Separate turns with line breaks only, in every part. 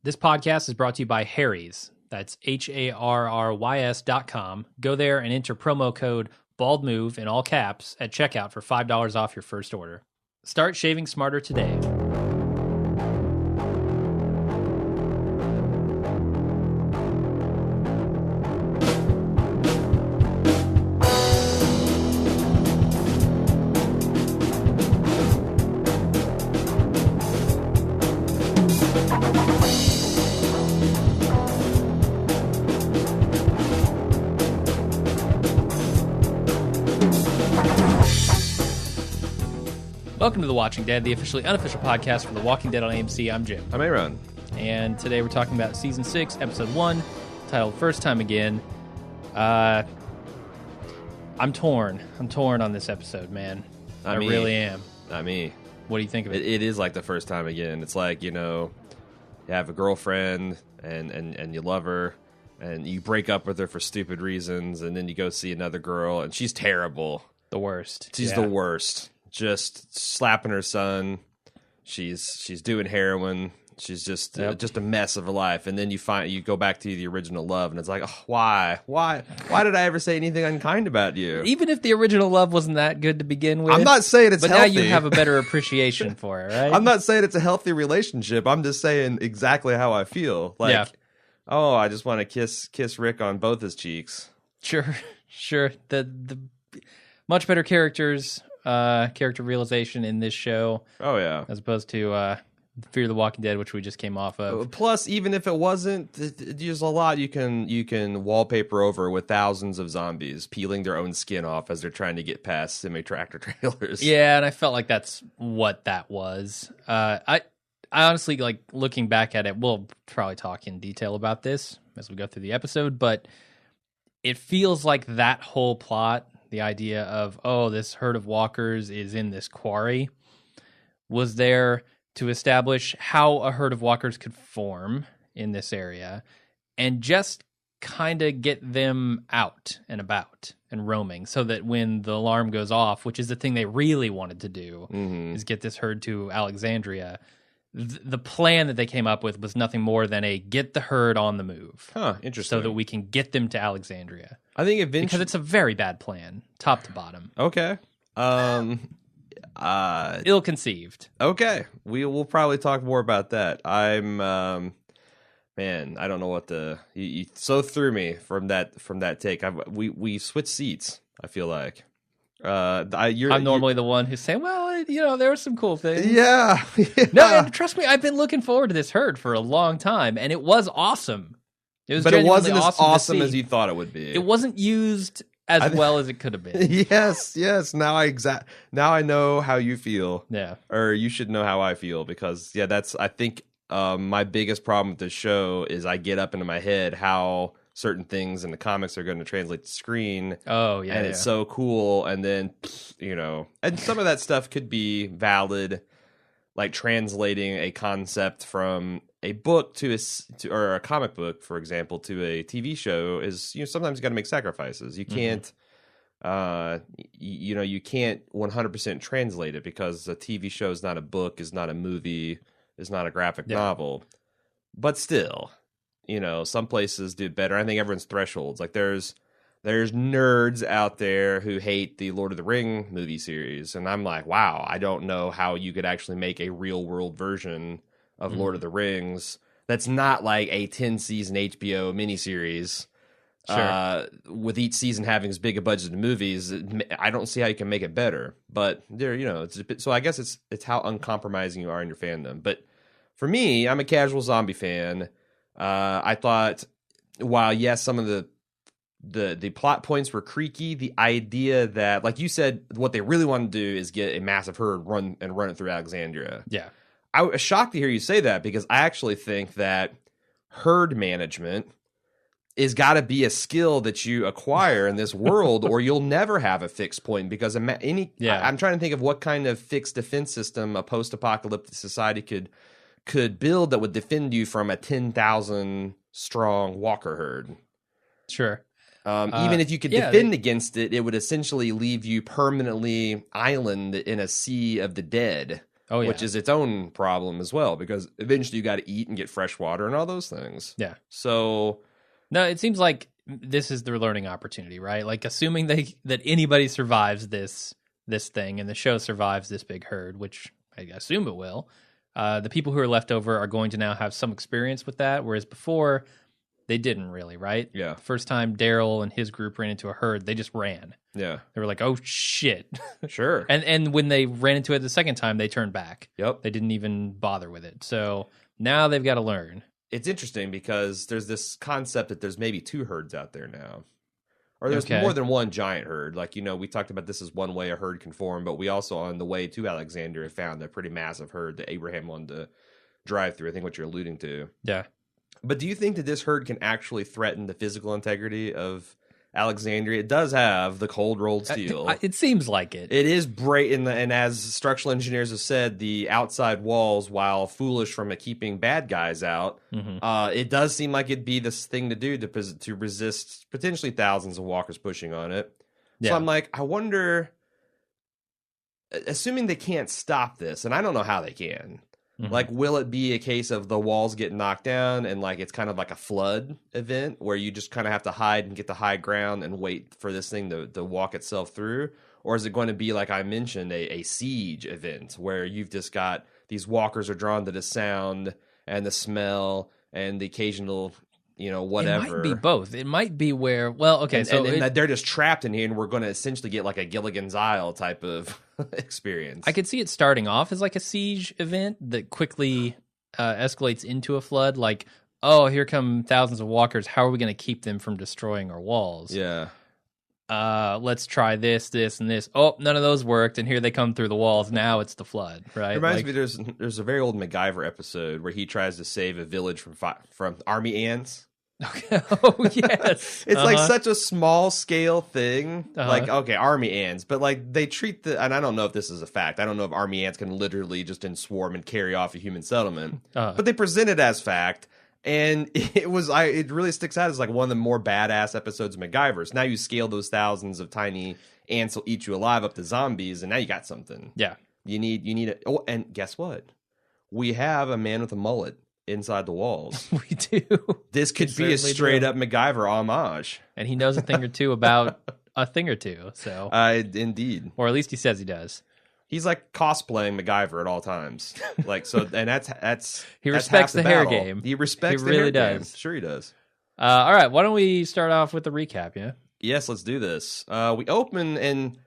This podcast is brought to you by Harry's. That's HARRYS.com. Go there and enter promo code BALDMOVE in all caps at checkout for $5 off your first order. Start shaving smarter today. Welcome to The Watching Dead, the officially unofficial podcast for The Walking Dead on AMC. I'm Jim.
I'm Aaron.
And today we're talking about Season 6, Episode 1, titled First Time Again. I'm torn. I'm torn on this episode, man. I really am.
Not me.
What do you think of it?
It is like the first time again. It's like, you know, you have a girlfriend and you love her, and you break up with her for stupid reasons, and then you go see another girl, and she's terrible.
The worst.
She's the worst. Just slapping her son. She's doing heroin. She's just a mess of a life. And then you go back to the original love, and it's like, oh, why did I ever say anything unkind about you?
Even if the original love wasn't that good to begin with.
I'm not saying it's healthy.
But now you have a better appreciation for it, right?
I'm not saying it's a healthy relationship. I'm just saying exactly how I feel. Like, oh, I just want to kiss Rick on both his cheeks.
Sure. The much better character realization in this show.
Oh yeah,
as opposed to Fear the Walking Dead, which we just came off of.
Plus, even if it wasn't, there's a lot you can wallpaper over with thousands of zombies peeling their own skin off as they're trying to get past semi-tractor trailers.
Yeah, and I felt like that's what that was. I honestly, like, looking back at it, we'll probably talk in detail about this as we go through the episode, but it feels like that whole plot, the idea of, oh, this herd of walkers is in this quarry, was there to establish how a herd of walkers could form in this area and just kind of get them out and about and roaming so that when the alarm goes off, which is the thing they really wanted to do, is get this herd to Alexandria. The plan that they came up with was nothing more than a get the herd on the move.
Huh, interesting.
So that we can get them to Alexandria.
I think eventually...
Because it's a very bad plan, top to bottom.
Okay.
Ill-conceived.
Okay. We'll probably talk more about that. I'm... man, I don't know what you so threw me from that take. We switched seats, I feel like. I'm
normally the one who's saying, well, you know, there were some cool things.
Yeah.
No, and trust me, I've been looking forward to this herd for a long time, and it was awesome.
But it wasn't as awesome as you thought it would be.
It wasn't used as well as it could have been.
Yes. Now I know how you feel.
Yeah.
Or you should know how I feel, because I think my biggest problem with this show is I get up into my head how certain things in the comics are going to translate to screen.
Oh, yeah.
And it's so cool. And then, you know, and some of that stuff could be valid, like translating a concept from a book or a comic book, for example, to a TV show is, you know, sometimes you got to make sacrifices. You can't, you can't 100% translate it, because a TV show is not a book, is not a movie, is not a graphic novel. But still, you know, some places do better. I think everyone's thresholds. Like there's nerds out there who hate the Lord of the Ring movie series, and I'm like, wow, I don't know how you could actually make a real world version of Lord of the Rings that's not like a 10-season HBO miniseries.
Sure.
With each season having as big a budget of movies, I don't see how you can make it better. But there, you know, it's a bit, so I guess it's how uncompromising you are in your fandom. But for me, I'm a casual zombie fan. I thought, while yes, some of the plot points were creaky, the idea that, like you said, what they really want to do is get a massive herd run it through Alexandria.
Yeah.
I was shocked to hear you say that, because I actually think that herd management is got to be a skill that you acquire in this world, or you'll never have a fixed point. Because I'm trying to think of what kind of fixed defense system a post-apocalyptic society could build that would defend you from a 10,000 strong walker herd.
Sure.
Even if you could defend against it, it would essentially leave you permanently island in a sea of the dead.
Oh, yeah.
Which is its own problem as well, because eventually you got to eat and get fresh water and all those things.
Yeah.
So
no, it seems like this is their learning opportunity, right? Like assuming that anybody survives this thing and the show survives this big herd, which I assume it will. The people who are left over are going to now have some experience with that, whereas before they didn't really, right?
Yeah.
First time Daryl and his group ran into a herd, they just ran.
Yeah.
They were like, "Oh shit!"
Sure.
and when they ran into it the second time, they turned back.
Yep.
They didn't even bother with it. So now they've got to learn.
It's interesting because there's this concept that there's maybe 2 herds out there now. Or there's
Okay.
more than one giant herd. Like, we talked about this as one way a herd can form, but we also, on the way to Alexandria, found a pretty massive herd that Abraham wanted to drive through. I think what you're alluding to.
Yeah.
But do you think that this herd can actually threaten the physical integrity of Alexandria? It does have the cold rolled steel.
It seems like it.
It is bright, and as structural engineers have said, the outside walls, while foolish from keeping bad guys out, it does seem like it'd be this thing to do to resist potentially thousands of walkers pushing on it.
Yeah.
So I'm like, I wonder, assuming they can't stop this, and I don't know how they can. Like, will it be a case of the walls get knocked down and like it's kind of like a flood event where you just kind of have to hide and get the high ground and wait for this thing to walk itself through? Or is it going to be, like I mentioned, a siege event where you've just got these walkers are drawn to the sound and the smell and the occasional, whatever.
It might be both. It might be where, well, okay,
and they're just trapped in here, and we're going to essentially get like a Gilligan's Isle type of experience.
I could see it starting off as like a siege event that quickly escalates into a flood. Like, oh, here come thousands of walkers. How are we going to keep them from destroying our walls?
Yeah.
Let's try this, and this. Oh, none of those worked, and here they come through the walls. Now it's the flood, right?
It reminds me, there's a very old MacGyver episode where he tries to save a village from army ants.
Okay. Oh, yes.
It's like such a small scale thing. Like,
Uh-huh.
okay, army ants, but like they treat and I don't know if this is a fact. I don't know if army ants can literally just swarm and carry off a human settlement, but they present it as fact. And it really sticks out as like one of the more badass episodes of MacGyver. So now you scale those thousands of tiny ants will eat you alive up to zombies, and now you got something.
Yeah.
You need and guess what? We have a man with a mullet inside the walls.
We do.
This could be a
certainly
straight
do.
up MacGyver homage.
And he knows a thing or two about a thing or two. So,
Indeed.
or at least he says he does.
He's like cosplaying MacGyver at all times. Like, so, and that's
He
that's
respects
half
the hair
battle.
game.
He respects
He
the
really
hair game.
does.
Sure he does.
All right, why don't we start off with the recap? Yeah.
Yes, let's do this. We open, and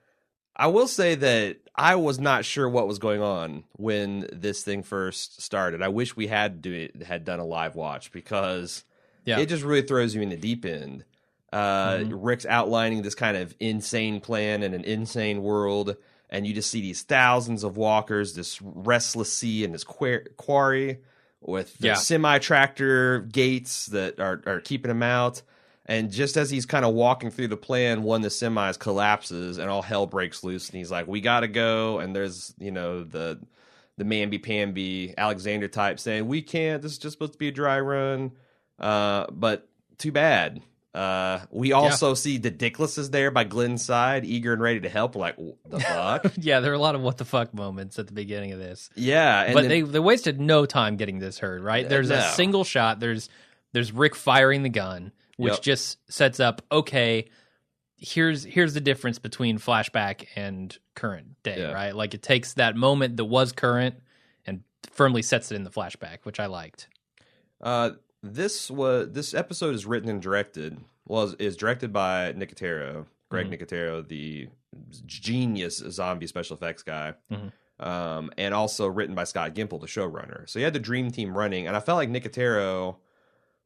I will say that I was not sure what was going on when this thing first started. I wish we had done a live watch, because it just really throws you in the deep end. Rick's outlining this kind of insane plan in an insane world, and you just see these thousands of walkers, this restless sea, and this quarry with the semi-tractor gates that are keeping him out. And just as he's kind of walking through the plan, one of the semis collapses and all hell breaks loose. And he's like, we got to go. And there's, the mamby-pamby Alexander type saying, we can't. This is just supposed to be a dry run. But too bad. We also see the Dickless is there by Glenn's side, eager and ready to help. We're like, what the fuck?
Yeah, there are a lot of what the fuck moments at the beginning of this.
Yeah. And
but they wasted no time getting this herd, right? There's a single shot. There's Rick firing the gun, which just sets up, okay, here's the difference between flashback and current day, right? Like, it takes that moment that was current and firmly sets it in the flashback, which I liked.
This episode is written and directed. Is directed by Nicotero, Greg Nicotero, the genius zombie special effects guy, and also written by Scott Gimple, the showrunner. So you had the dream team running, and I felt like Nicotero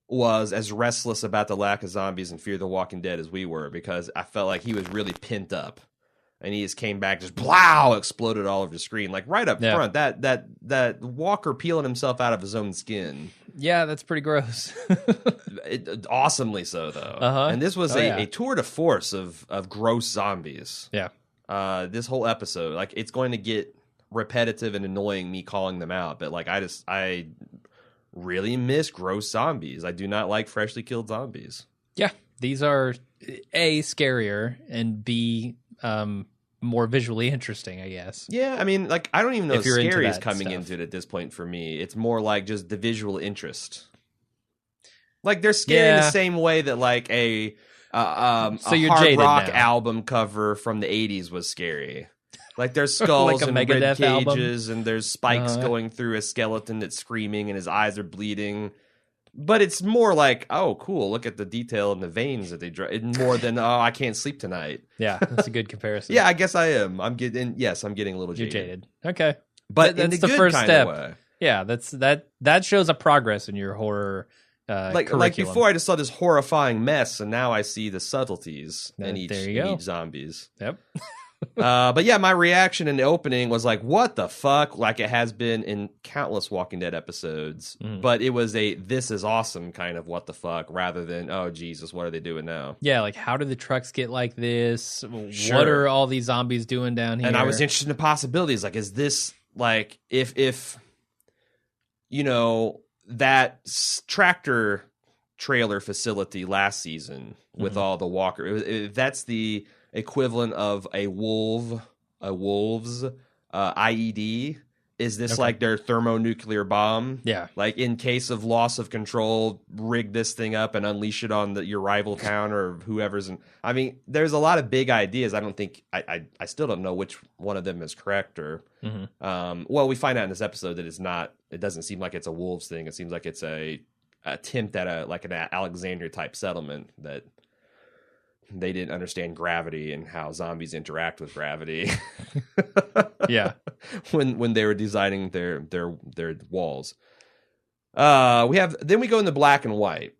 was as restless about the lack of zombies and Fear the Walking Dead as we were, because I felt like he was really pent up. And he just came back, just blow, exploded all over the screen, like right up front. That walker peeling himself out of his own skin.
Yeah, that's pretty gross.
Awesomely so, though. And this was a tour de force of gross zombies.
Yeah.
This whole episode, like, it's going to get repetitive and annoying me calling them out, but like I really miss gross zombies. I do not like freshly killed zombies.
Yeah, these are A, scarier, and B, more visually interesting, I guess.
Yeah, I mean, like, I don't even know
If
if
you're into
scary is
that
coming
stuff.
into it at this point for me. It's more like just the visual interest. Like, they're scary in the
Yeah.
same way that, like, a
So you're
hard
jaded
rock
now.
album cover from the 80s was scary. Like, there's skulls
Like a
and rib
Megadeth album?
cages, and there's spikes going through a skeleton that's screaming, and his eyes are bleeding. But it's more like, oh, cool, look at the detail in the veins that they draw. More than, oh, I can't sleep tonight.
Yeah, that's a good comparison.
Yeah, I guess I am. I'm getting a little
You're
jaded.
jaded. Okay.
But
That's
in the
the
good
first
kind
step.
of way.
Yeah, that shows a progress in your horror
Like
curriculum.
before, I just saw this horrifying mess, and now I see the subtleties in each zombies.
Yep.
But yeah, my reaction in the opening was like, "What the fuck?" Like it has been in countless Walking Dead episodes. But it was a "this is awesome" kind of "what the fuck" rather than "oh Jesus, what are they doing now?"
Yeah, like how did the trucks get like this?
Sure.
What are all these zombies doing down here?
And I was interested in the possibilities. Like, is this like if you know that tractor trailer facility last season with all the walker? That's the equivalent of a wolves IED. Is this like their thermonuclear bomb?
Yeah.
Like in case of loss of control, rig this thing up and unleash it on your rival town or whoever's in. I mean, there's a lot of big ideas. I don't think I still don't know which one of them is correct or. Well, we find out in this episode that it's not. It doesn't seem like it's a wolves thing. It seems like it's a attempt at an Alexandria type settlement that. They didn't understand gravity and how zombies interact with gravity.
Yeah.
when they were designing their walls. Then we go into black and white.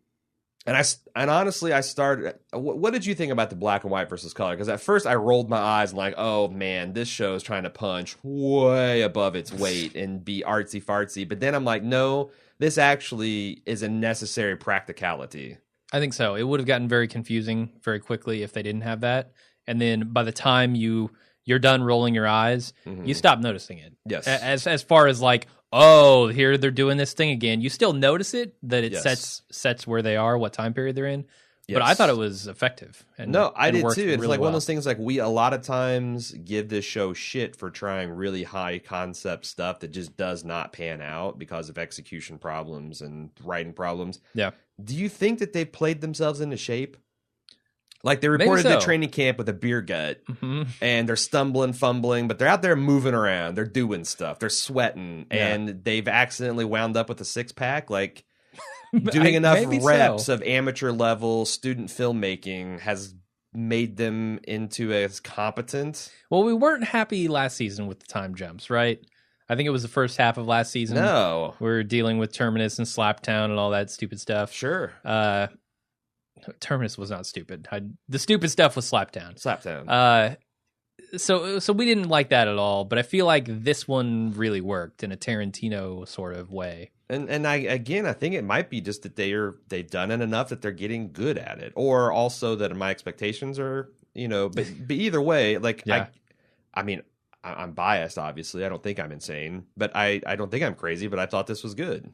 And honestly, I started. What did you think about the black and white versus color? Because at first I rolled my eyes and like, oh man, this show is trying to punch way above its weight and be artsy fartsy. But then I'm like, no, this actually is a necessary practicality.
I think so. It would have gotten very confusing very quickly if they didn't have that. And then by the time you're done rolling your eyes, you stop noticing it.
Yes.
As far as like, oh, here they're doing this thing again. You still notice it, that it sets where they are, what time period they're in. But I thought it was effective. And
no, I did too. It's
really
like one of those things like we a lot of times give this show shit for trying really high concept stuff that just does not pan out because of execution problems and writing problems.
Yeah.
Do you think that they've played themselves into shape? Like they reported the training camp with a beer gut and they're stumbling, fumbling, but they're out there moving around. They're doing stuff. They're sweating and they've accidentally wound up with a six pack. Like doing enough reps of amateur level student filmmaking has made them into as competent.
Well, we weren't happy last season with the time jumps, right? I think it was the first half of last season.
No.
We were dealing with Terminus and Slaptown and all that stupid stuff.
Sure.
Terminus was not stupid. The stupid stuff was Slaptown. So we didn't like that at all, but I feel like this one really worked in a Tarantino sort of way.
And I think it might be just that they've done it enough that they're getting good at it, or also that my expectations are, but either way, like I mean, I'm biased, obviously. I don't think I'm insane, but I don't think I'm crazy. But I thought this was good.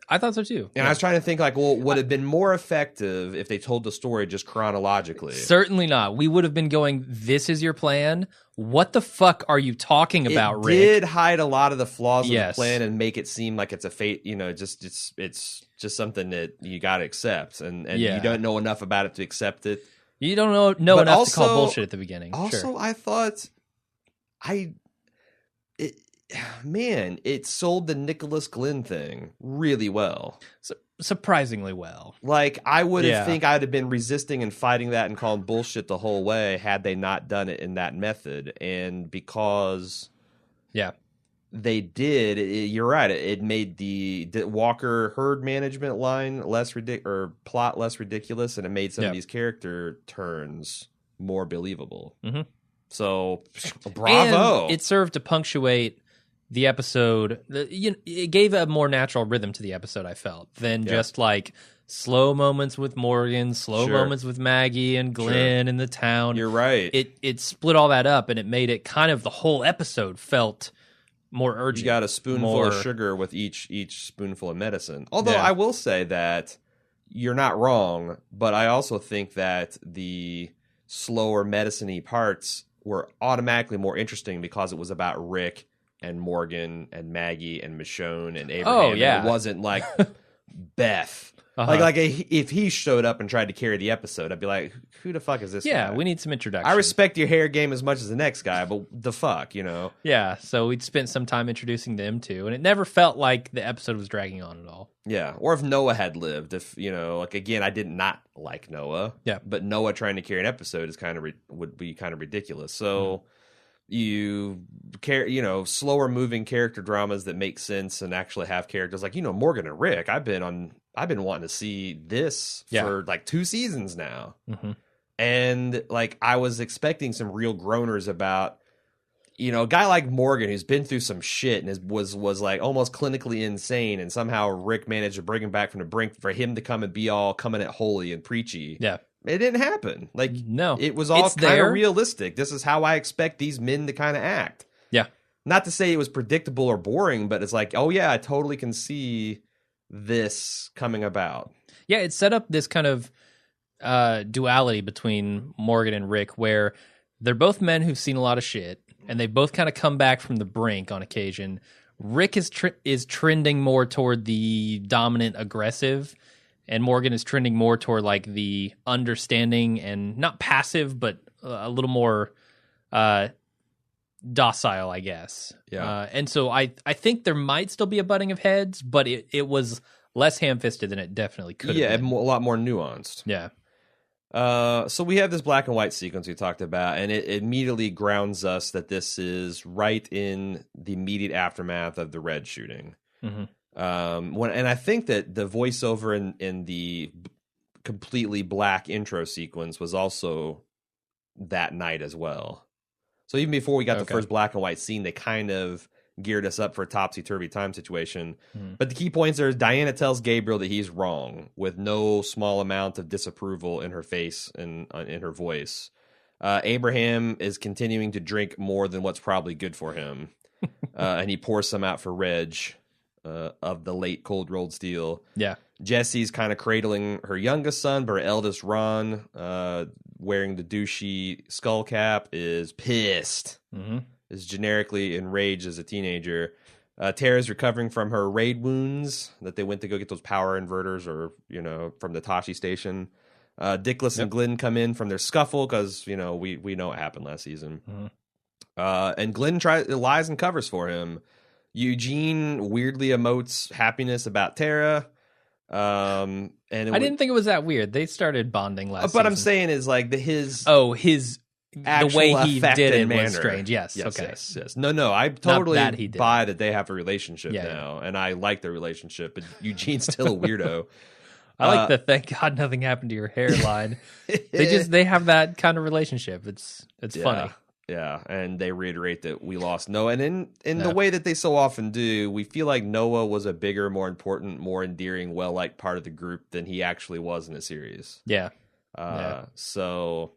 I thought so too.
And I was trying to think, like, well, would it have been more effective if they told the story just chronologically?
Certainly not. We would have been going, this is your plan? What the fuck are you talking about, Rick?
It did hide a lot of the flaws of the plan and make it seem like it's a fate, it's just something that you got to accept. And you don't know enough about it to accept it.
You don't know enough to call bullshit at the beginning.
Also, I thought, it sold the Nicholas Glenn thing really well.
Surprisingly well.
Like, I would think I'd have been resisting and fighting that and calling bullshit the whole way had they not done it in that method. And because they did, you're right, it made the Walker herd management line plot less ridiculous, and it made some of these character turns more believable. Mm-hmm. So, bravo.
And it served to punctuate the episode. It gave a more natural rhythm to the episode, I felt, than just like slow moments with Morgan, moments with Maggie and Glenn in the town.
You're right.
It split all that up, and it made it kind of the whole episode felt more urgent.
You got a spoonful of sugar with each spoonful of medicine. Although I will say that you're not wrong, but I also think that the slower medicine-y parts were automatically more interesting because it was about Rick and Morgan and Maggie and Michonne and Abraham.
Oh, yeah.
And it wasn't like Beth.
Uh-huh.
Like if he showed up and tried to carry the episode, I'd be like, who the fuck is this
Yeah,
guy?
we need some introduction.
I respect your hair game as much as the next guy, but the fuck,
Yeah, so we'd spent some time introducing them too, and it never felt like the episode was dragging on at all.
Yeah, or if Noah had lived, if, like, again, I did not like Noah.
Yeah.
But Noah trying to carry an episode is would be kind of ridiculous. So you care, slower moving character dramas that make sense and actually have characters like, Morgan and Rick. I've been wanting to see this for like 2 seasons now.
Mm-hmm.
And like I was expecting some real groaners about, a guy like Morgan who's been through some shit and was like almost clinically insane, and somehow Rick managed to bring him back from the brink for him to come and be all coming at holy and preachy.
Yeah.
It didn't happen. Like,
no,
it was all
it's
kind
there.
of realistic. This is how I expect these men to kind of act.
Yeah.
Not to say it was predictable or boring, but it's like, oh yeah, I totally can see this coming about.
Yeah, it set up this kind of duality between Morgan and Rick, where they're both men who've seen a lot of shit, and they both kind of come back from the brink on occasion. Rick is trending more toward the dominant, aggressive, and Morgan is trending more toward like the understanding and not passive, but a little more docile, I guess.
Yeah.
And so I think there might still be a butting of heads, but it was less ham-fisted than it definitely could have been.
A lot more nuanced.
Yeah.
So we have this black and white sequence we talked about, and it immediately grounds us that this is right in the immediate aftermath of the Red shooting.
Mm-hmm.
And I think that the voiceover in the completely black intro sequence was also that night as well. So even before we got the first black and white scene, they kind of geared us up for a topsy-turvy time situation. But the key points are Diana tells Gabriel that he's wrong, with no small amount of disapproval in her face and in her voice. Abraham is continuing to drink more than what's probably good for him. And he pours some out for Reg of the late Cold Rolled Steel.
Yeah.
Jesse's kind of cradling her youngest son, but her eldest, Ron, wearing the douchey skull cap, is pissed.
Mm-hmm.
Is generically enraged as a teenager. Tara's recovering from her raid wounds that they went to go get those power inverters or, from the Tashi station. Dickless and Glenn come in from their scuffle because, we know what happened last season.
Mm-hmm.
And Glenn lies and covers for him. Eugene weirdly emotes happiness about Tara. And
I didn't think it was that weird. They started bonding last season.
What I'm saying is like his
the way he did it
manner
was strange. Yes.
Yes.
Okay.
Yes. No. I totally
he did.
buy that they have a relationship now, and I like their relationship. But Eugene's still a weirdo.
I like the thank God nothing happened to your hairline. they have that kind of relationship. It's funny.
Yeah, and they reiterate that we lost Noah, and in the way that they so often do, we feel like Noah was a bigger, more important, more endearing, well-liked part of the group than he actually was in the series.
Yeah.
So,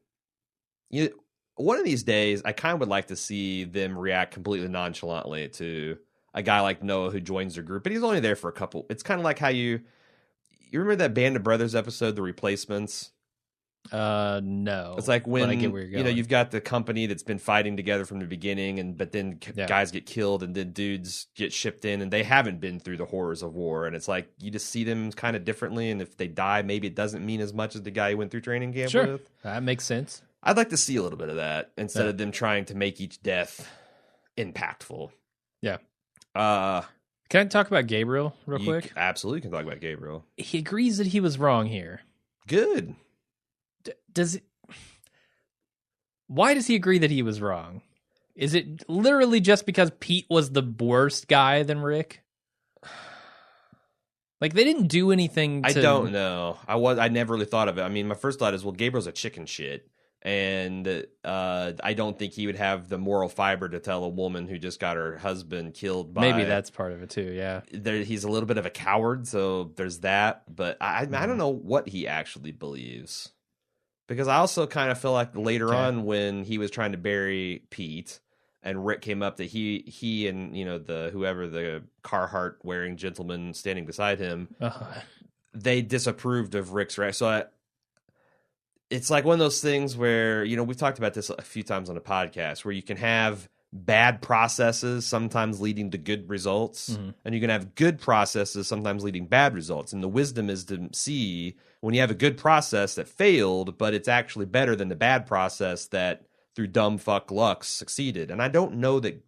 one of these days, I kind of would like to see them react completely nonchalantly to a guy like Noah who joins their group, but he's only there for a couple. It's kind of like how you remember that Band of Brothers episode, The Replacements?
No.
It's like when
I get where you're going.
You've got the company that's been fighting together from the beginning, but then guys get killed, and then dudes get shipped in, and they haven't been through the horrors of war, and it's like you just see them kind of differently, and if they die, maybe it doesn't mean as much as the guy who went through training camp with.
That makes sense.
I'd like to see a little bit of that instead of them trying to make each death impactful.
Yeah. Can I talk about Gabriel real quick?
Absolutely can talk about Gabriel.
He agrees that he was wrong here.
Good.
Why does he agree that he was wrong? Is it literally just because Pete was the worse guy than Rick? Like, they didn't do anything to...
I don't know. I never really thought of it. I mean, my first thought is, well, Gabriel's a chicken shit. And I don't think he would have the moral fiber to tell a woman who just got her husband killed by...
Maybe that's part of it, too, yeah.
He's a little bit of a coward, so there's that. But I don't know what he actually believes. Because I also kind of feel like later on when he was trying to bury Pete and Rick came up that he and, whoever the Carhartt wearing gentleman standing beside him, they disapproved of Rick's right. So it's like one of those things where, we've talked about this a few times on the podcast, where you can have bad processes sometimes leading to good results, and you can have good processes sometimes leading bad results. And the wisdom is to see when you have a good process that failed, but it's actually better than the bad process that through dumb fuck luck succeeded. And I don't know that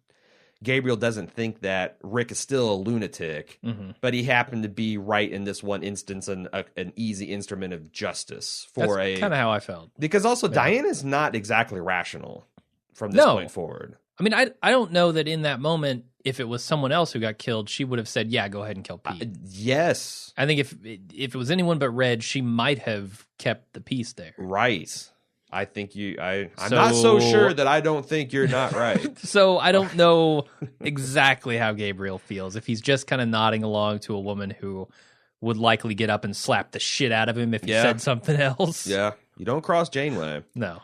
Gabriel doesn't think that Rick is still a lunatic, but he happened to be right in this one instance, an easy instrument of justice for
That's kind of how I felt.
Because also Diana's not exactly rational from this point forward.
I mean, I don't know that in that moment, if it was someone else who got killed, she would have said, "Yeah, go ahead and kill Pete."
Yes,
I think if it was anyone but Red, she might have kept the peace there.
Right. I think I'm not so sure that I don't think you're not right.
So I don't know exactly how Gabriel feels. If he's just kind of nodding along to a woman who would likely get up and slap the shit out of him if he said something else.
Yeah, you don't cross Janeway.
No.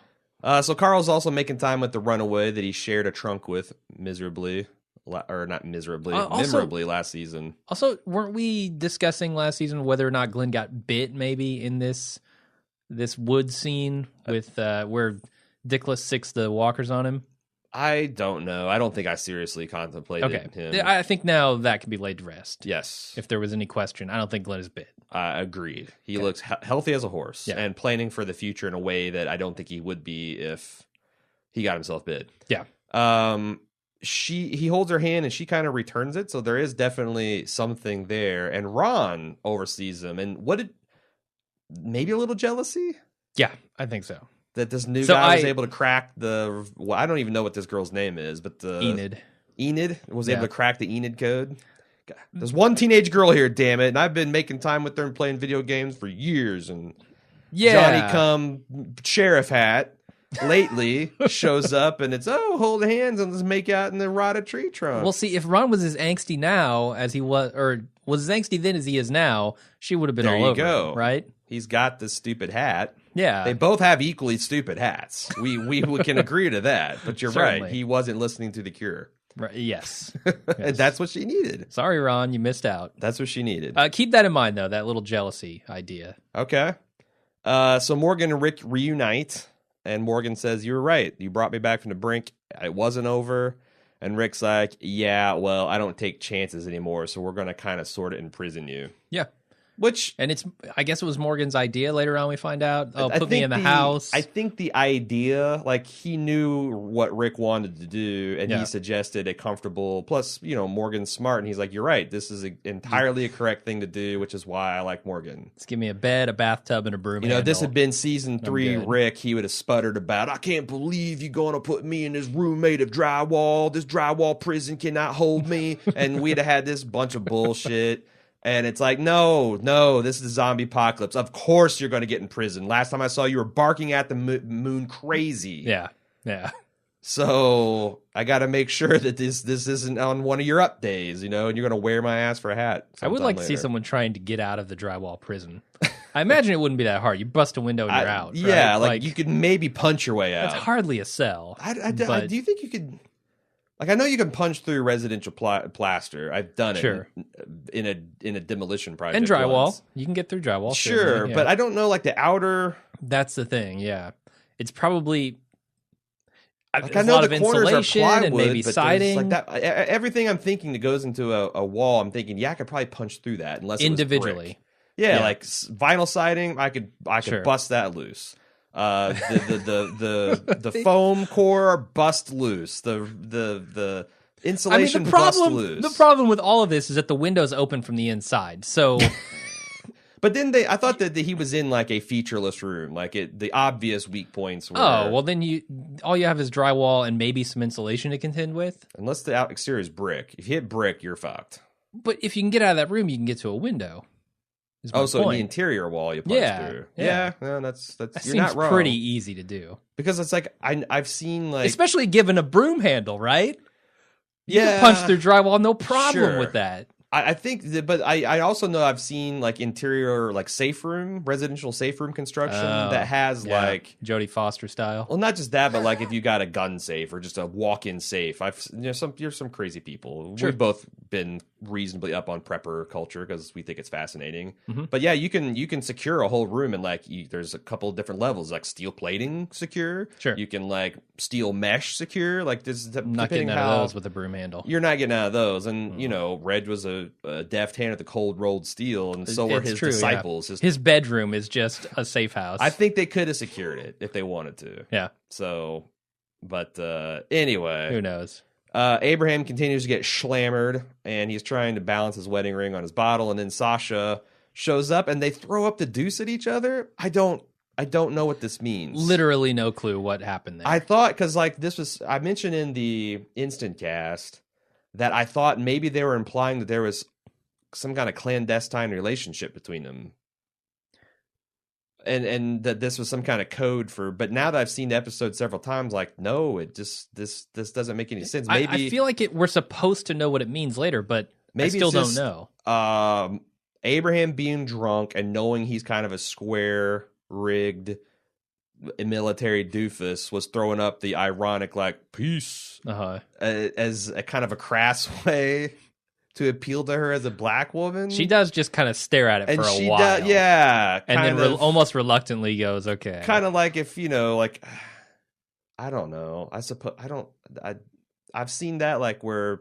So Carl's also making time with the runaway that he shared a trunk with memorably last season.
Also, weren't we discussing last season whether or not Glenn got bit maybe in this wood scene with where Dickless sicks the walkers on him?
I don't know. I don't think I seriously contemplated him.
I think now that can be laid to rest.
Yes.
If there was any question, I don't think Glenn is bit.
Agreed. He looks healthy as a horse and planning for the future in a way that I don't think he would be if he got himself bit.
Yeah.
He holds her hand and she kind of returns it, so there is definitely something there. And Ron oversees them. And maybe a little jealousy?
Yeah, I think so.
That this new guy was able to crack I don't even know what this girl's name is, but
Enid
was able to crack the Enid code. God, there's one teenage girl here, damn it, and I've been making time with her and playing video games for years, and Johnny come sheriff hat lately shows up and it's hold hands and let's make out in the rotted tree trunk.
Well, see, if Ron was as angsty now as he was, or was as angsty then as he is now, she would have been all over him, right?
He's got this stupid hat.
Yeah.
They both have equally stupid hats. We can agree to that. But you're
Certainly.
right. He wasn't listening to The Cure.
Right. Yes.
And that's what she needed.
Sorry, Ron, you missed out.
That's what she needed.
Keep that in mind, though, that little jealousy idea.
Okay. So Morgan and Rick reunite, and Morgan says, "You were right. You brought me back from the brink. It wasn't over." And Rick's like, "Yeah, well, I don't take chances anymore, so we're going to kind of sort of imprison you."
Yeah.
And
I guess it was Morgan's idea later on, we find out. Put me in the house.
I think the idea, like, he knew what Rick wanted to do, and he suggested a comfortable, plus, Morgan's smart, and he's like, "You're right, this is entirely a correct thing to do," which is why I like Morgan.
Just give me a bed, a bathtub, and a broom handle.
If this had been season 3 Rick, he would have sputtered about, "I can't believe you're going to put me in this room made of drywall. This drywall prison cannot hold me." And we'd have had this bunch of bullshit. And it's like, no, this is zombie apocalypse. Of course you're going to get in prison. Last time I saw you were barking at the moon crazy.
Yeah.
So I got to make sure that this isn't on one of your up days, and you're going to wear my ass for a hat.
I would like to see someone trying to get out of the drywall prison. I imagine it wouldn't be that hard. You bust a window and you're out.
Yeah,
right?
like you could maybe punch your way out.
It's hardly a cell.
Do you think you could... Like, I know you can punch through residential plaster. I've done it in a demolition project.
And drywall.
Once.
You can get through drywall.
Sure, but I don't know, like, the outer...
That's the thing, yeah. It's probably...
Like, I know the corners are plywood,
and maybe
but
siding.
Like that, everything I'm thinking that goes into a wall, I'm thinking, I could probably punch through that unless
individually.
It was brick. Yeah, like vinyl siding, I could bust that loose. The foam core bust loose. The insulation bust loose.
The problem with all of this is that the window's open from the inside. So,
but then I thought that he was in like a featureless room, like the obvious weak points were.
Oh well, then all you have is drywall and maybe some insulation to contend with.
Unless the exterior is brick. If you hit brick, you're fucked.
But if you can get out of that room, you can get to a window.
So in the interior wall you punch through. Yeah. No, that's
that
you're not wrong.
Pretty easy to do.
Because it's like I've seen like,
especially given a broom handle, right? You can punch through drywall, no problem with that.
I think, but I also know I've seen like interior, like residential safe room construction that has like
Jodie Foster style.
Well, not just that, but like if you got a gun safe or just a walk-in safe. You're some crazy people.
Sure.
We've both been reasonably up on prepper culture because we think it's fascinating.
Mm-hmm.
But yeah, you can secure a whole room and like there's a couple of different levels, like steel plating secure.
Sure.
You can like steel mesh secure. Like this,
I'm not getting out of those with a broom handle.
You're not getting out of those, and you know, Reg was a deft hand at the cold rolled steel, and so were his disciples.
Yeah. His bedroom is just a safe house.
I think they could have secured it if they wanted to.
Yeah.
So, but anyway,
who knows?
Abraham continues to get schlammered, and he's trying to balance his wedding ring on his bottle, and then Sasha shows up, and they throw up the deuce at each other. I don't know what this means.
Literally no clue what happened there.
I thought, because like I mentioned in the instant cast that I thought maybe they were implying that there was some kind of clandestine relationship between them. And that this was some kind of code for, but now that I've seen the episode several times, like, no, it just, this doesn't make any sense. Maybe
I feel like we're supposed to know what it means later, but maybe I still don't know.
Abraham being drunk and knowing he's kind of a square rigged military doofus was throwing up the ironic like peace as a kind of a crass way to appeal to her as a black woman.
She does just kind of stare at it
and
for a while.
And
then almost reluctantly goes, okay.
Kind of like if, you know, like, I don't know. I've seen that like where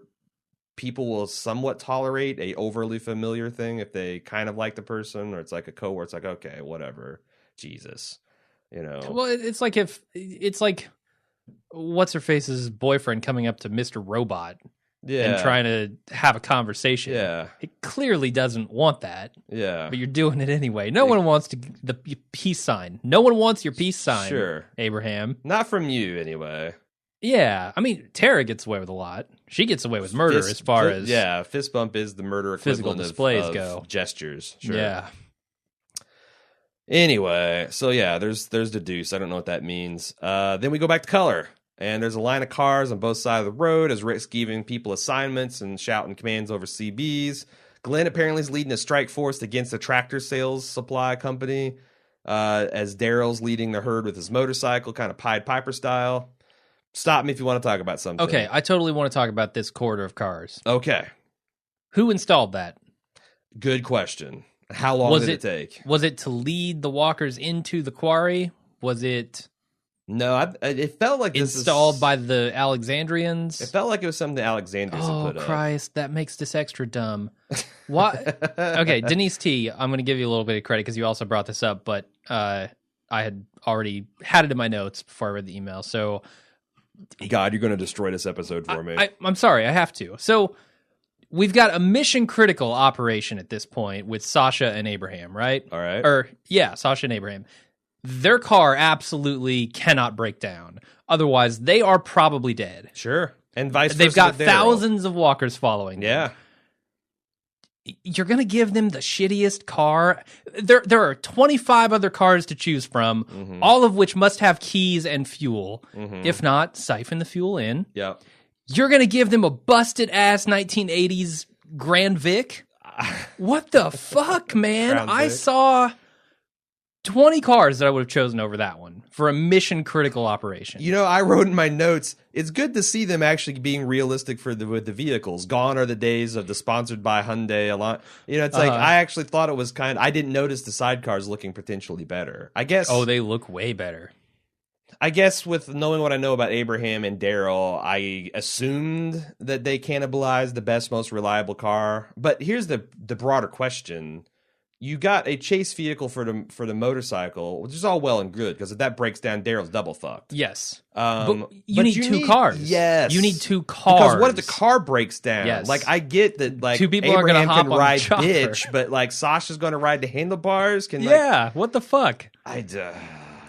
people will somewhat tolerate a overly familiar thing if they kind of like the person, or it's like a coworker. It's like, okay, whatever. Jesus. You know.
Well, it's like what's her face's boyfriend coming up to Mr. Robot and trying to have a conversation.
Yeah.
It clearly doesn't want that.
Yeah.
But you're doing it anyway. No one wants the peace sign. No one wants your peace sign.
Sure.
Abraham.
Not from you anyway.
Yeah. I mean, Tara gets away with a lot. She gets away with murder as far as
fist bump is the murder
physical
equivalent
displays
of
go.
Gestures. Sure.
Yeah.
Anyway, so yeah, there's the deuce. I don't know what that means. Then we go back to color, and there's a line of cars on both sides of the road as Rick's giving people assignments and shouting commands over CBs. Glenn apparently is leading a strike force against the tractor sales supply company, as Daryl's leading the herd with his motorcycle, kind of Pied Piper style. Stop me if you want to talk about something.
Okay, I totally want to talk about this corridor of cars.
Okay.
Who installed that?
Good question. How long did it take?
Was it to lead the walkers into the quarry? Was it...
No, it felt like this
installed by the Alexandrians.
It felt like it was something the Alexandrians had put up.
Oh, Christ, that makes this extra dumb. What? Okay, Denise T, I'm going to give you a little bit of credit because you also brought this up, but I had already had it in my notes before I read the email. So,
God, you're going to destroy this episode for me.
I'm sorry, I have to. So, we've got a mission critical operation at this point with Sasha and Abraham, right?
All right.
Sasha and Abraham. Their car absolutely cannot break down. Otherwise, they are probably dead.
Sure. And vice versa.
They've got thousands of walkers following them.
Yeah.
You're going to give them the shittiest car? There are 25 other cars to choose from, all of which must have keys and fuel. If not, siphon the fuel in.
Yeah.
You're going to give them a busted-ass 1980s Grand Vic? What the fuck, man? I saw 20 cars that I would have chosen over that one for a mission-critical operation.
You know, I wrote in my notes, it's good to see them actually being realistic with the vehicles. Gone are the days of the sponsored by Hyundai. You know, it's like, I actually thought it was I didn't notice the sidecars looking potentially better. I guess.
Oh, they look way better.
I guess with knowing what I know about Abraham and Daryl, I assumed that they cannibalized the best, most reliable car. But here's the broader question. You got a chase vehicle for the motorcycle, which is all well and good, because if that breaks down, Daryl's double fucked.
Yes.
But
you need two cars.
Yes.
You need two cars.
Because what if the car breaks down?
Yes.
Like, I get that, like,
two people
Abraham
are gonna hop
can
on
ride
the chopper.
bitch, but, like, Sasha's going to ride the handlebars?
What the fuck?